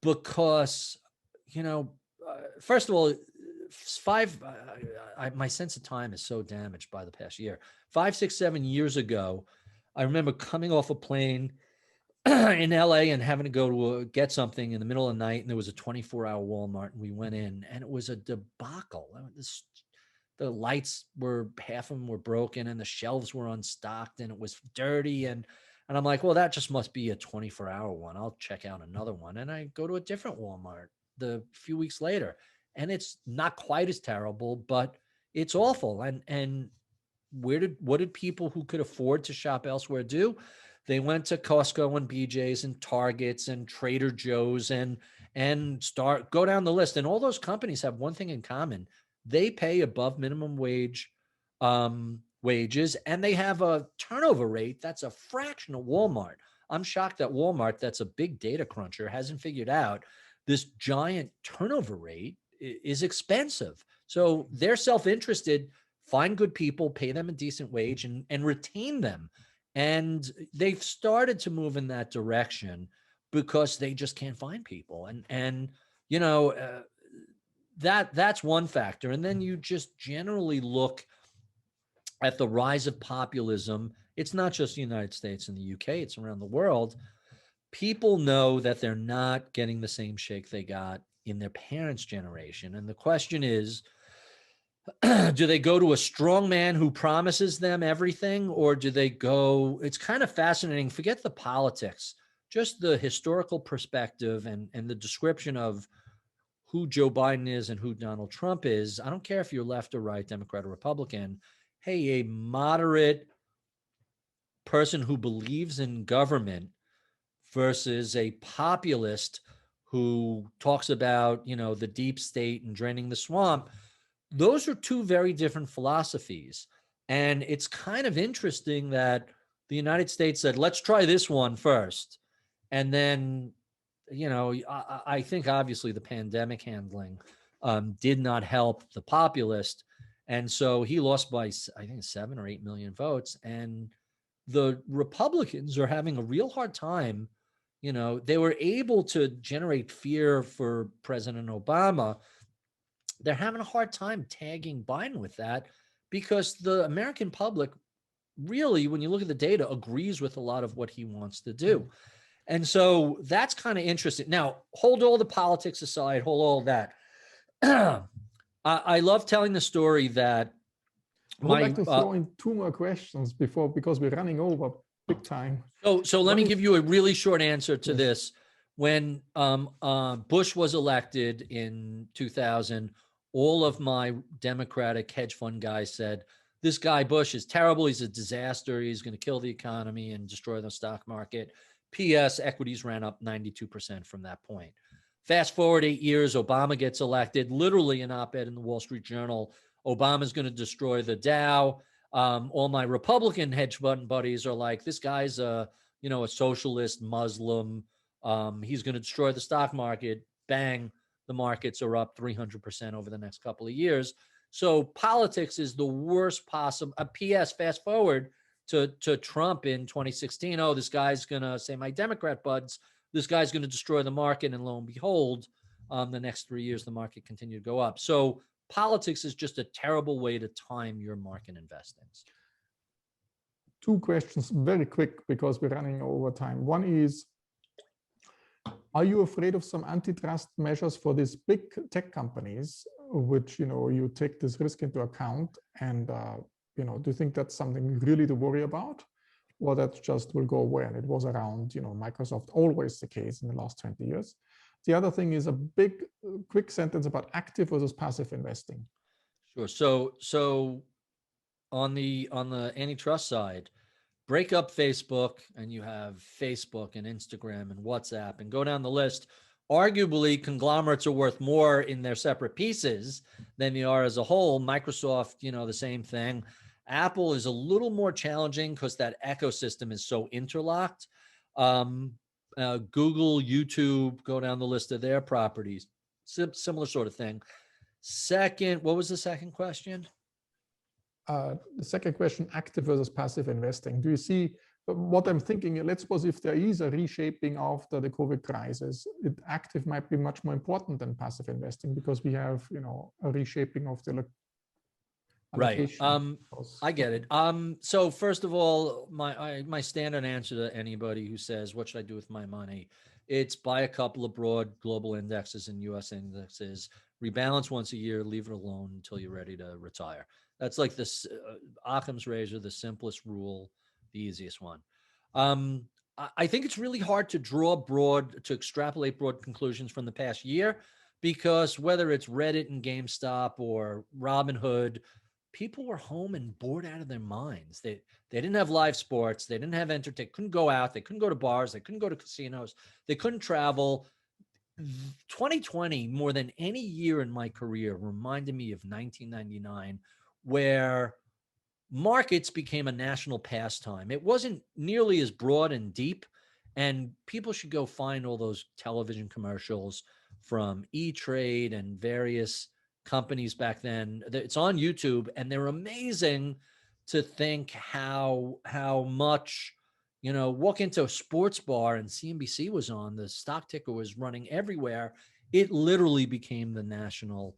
because, first of all, my sense of time is so damaged by the past year. 5, 6, 7 years ago, I remember coming off a plane in LA and having to go to get something in the middle of the night, and there was a 24-hour Walmart, and we went in, and it was a debacle. The lights were, half of them were broken, and the shelves were unstocked, and it was dirty, and I'm like, well, that just must be a 24-hour one. I'll check out another one, and I go to a different Walmart the few weeks later, and it's not quite as terrible, but it's awful. And what did people who could afford to shop elsewhere do? They went to Costco and BJ's and Targets and Trader Joe's and go down the list. And all those companies have one thing in common. They pay above minimum wage wages, and they have a turnover rate that's a fraction of Walmart. I'm shocked that Walmart, that's a big data cruncher, hasn't figured out this giant turnover rate is expensive. So they're self-interested, find good people, pay them a decent wage, and retain them. And they've started to move in that direction because they just can't find people. And that's one factor. And then you just generally look at the rise of populism. It's not just the United States and the UK, it's around the world. People know that they're not getting the same shake they got in their parents' generation. And the question is, do they go to a strong man who promises them everything, or do they go, it's kind of fascinating, forget the politics, just the historical perspective and the description of who Joe Biden is and who Donald Trump is. I don't care if you're left or right, Democrat or Republican. Hey, a moderate person who believes in government versus a populist who talks about, the deep state and draining the swamp. Those are two very different philosophies. And it's kind of interesting that the United States said, let's try this one first. And then, I think obviously the pandemic handling did not help the populist. And so he lost by, I think, 7 or 8 million votes. And the Republicans are having a real hard time. They were able to generate fear for President Obama. They're having a hard time tagging Biden with that because the American public really, when you look at the data, agrees with a lot of what he wants to do. And so that's kind of interesting. Now, hold all the politics aside, hold all that. I love telling the story that I would like to throw in 2 more questions because we're running over big time. So let me give you a really short answer to this. When Bush was elected in 2000, all of my Democratic hedge fund guys said, this guy Bush is terrible. He's a disaster. He's going to kill the economy and destroy the stock market. P.S. Equities ran up 92% from that point. Fast forward 8 years, Obama gets elected. Literally an op-ed in the Wall Street Journal. Obama's going to destroy the Dow. All my Republican hedge fund buddies are like, this guy's a socialist Muslim. He's going to destroy the stock market. Bang, the markets are up 300% over the next couple of years. So politics is the worst possible. P.S. Fast forward to Trump in 2016. Oh, this guy's going to say, my Democrat buds, this guy's going to destroy the market. And lo and behold, the next 3 years, the market continued to go up. So politics is just a terrible way to time your market investings. 2 questions, very quick, because we're running over time. One is, are you afraid of some antitrust measures for these big tech companies, which, you take this risk into account? And, do you think that's something really to worry about? Or that just will go away? And it was around, Microsoft, always the case in the last 20 years. The other thing is a big, quick sentence about active versus passive investing. Sure. So on the antitrust side, break up Facebook and you have Facebook and Instagram and WhatsApp and go down the list. Arguably, conglomerates are worth more in their separate pieces than they are as a whole. Microsoft, the same thing. Apple is a little more challenging because that ecosystem is so interlocked. Google, YouTube, go down the list of their properties. Similar sort of thing. Second, what was the second question? The second question, active versus passive investing. Do you see what I'm thinking? Let's suppose if there is a reshaping after the COVID crisis, active might be much more important than passive investing because we have, a reshaping of the right. I get it. So first of all, my standard answer to anybody who says, what should I do with my money? It's buy a couple of broad global indexes and US indexes, rebalance once a year, leave it alone until you're ready to retire. That's like this Occam's razor, the simplest rule, the easiest one. I think it's really hard to extrapolate broad conclusions from the past year, because whether it's Reddit and GameStop or Robinhood, people were home and bored out of their minds. They didn't have live sports. They didn't have entertainment. Couldn't go out. They couldn't go to bars. They couldn't go to casinos. They couldn't travel. 2020, more than any year in my career, reminded me of 1999, where markets became a national pastime. It wasn't nearly as broad and deep, and people should go find all those television commercials from E-Trade and various companies back then. It's on YouTube, and they're amazing to think how much, walk into a sports bar and CNBC was on, the stock ticker was running everywhere. It literally became the national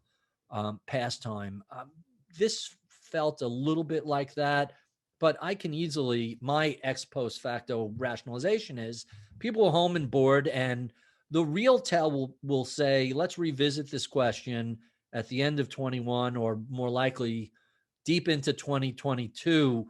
pastime. This felt a little bit like that, but I can easily, my ex post facto rationalization is people are home and bored, and the real tell will say, let's revisit this question at the end of 21, or more likely deep into 2022.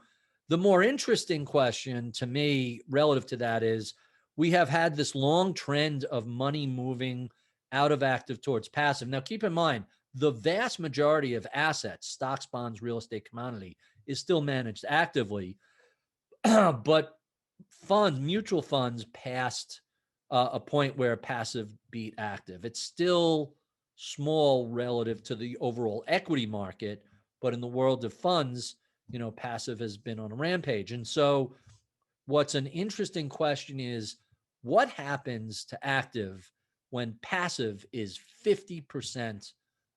The more interesting question to me relative to that is, we have had this long trend of money moving out of active towards passive. Now, keep in mind, the vast majority of assets, stocks, bonds, real estate, commodity, is still managed actively. But mutual funds passed a point where passive beat active. It's still small relative to the overall equity market, but in the world of funds, passive has been on a rampage. And so what's an interesting question is, what happens to active when passive is 50%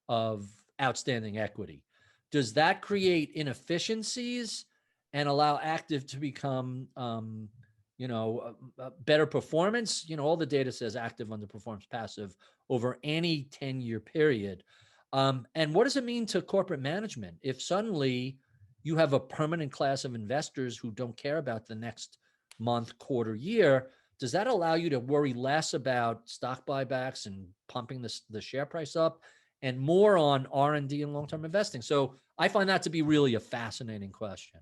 of outstanding equity? does that create inefficiencies and allow active to become, better performance? All the data says active underperforms passive over any 10-year period. And what does it mean to corporate management if suddenly you have a permanent class of investors who don't care about the next month, quarter, year? Does that allow you to worry less about stock buybacks and pumping the share price up and more on R&D and long-term investing? So I find that to be really a fascinating question.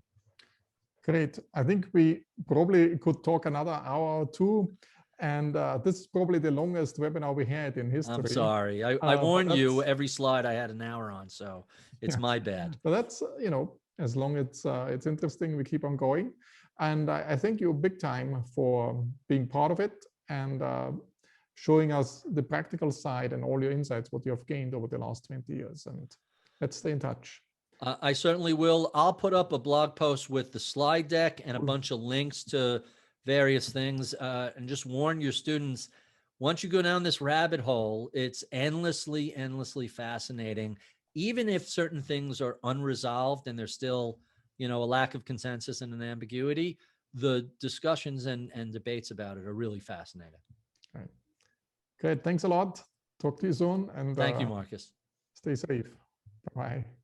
Great. I think we probably could talk another hour or two. And this is probably the longest webinar we had in history. I'm sorry. I warned you, every slide I had an hour on, so it's my bad. But that's, as long as it's interesting, we keep on going. And I thank you big time for being part of it and showing us the practical side and all your insights, what you have gained over the last 20 years. And let's stay in touch. I certainly will. I'll put up a blog post with the slide deck and a bunch of links to various things, and just warn your students, once you go down this rabbit hole, it's endlessly fascinating. Even if certain things are unresolved and there's still, a lack of consensus and an ambiguity, the discussions and debates about it are really fascinating. All right. Great. Thanks a lot. Talk to you soon. And thank you, Markus. Stay safe. Bye-bye.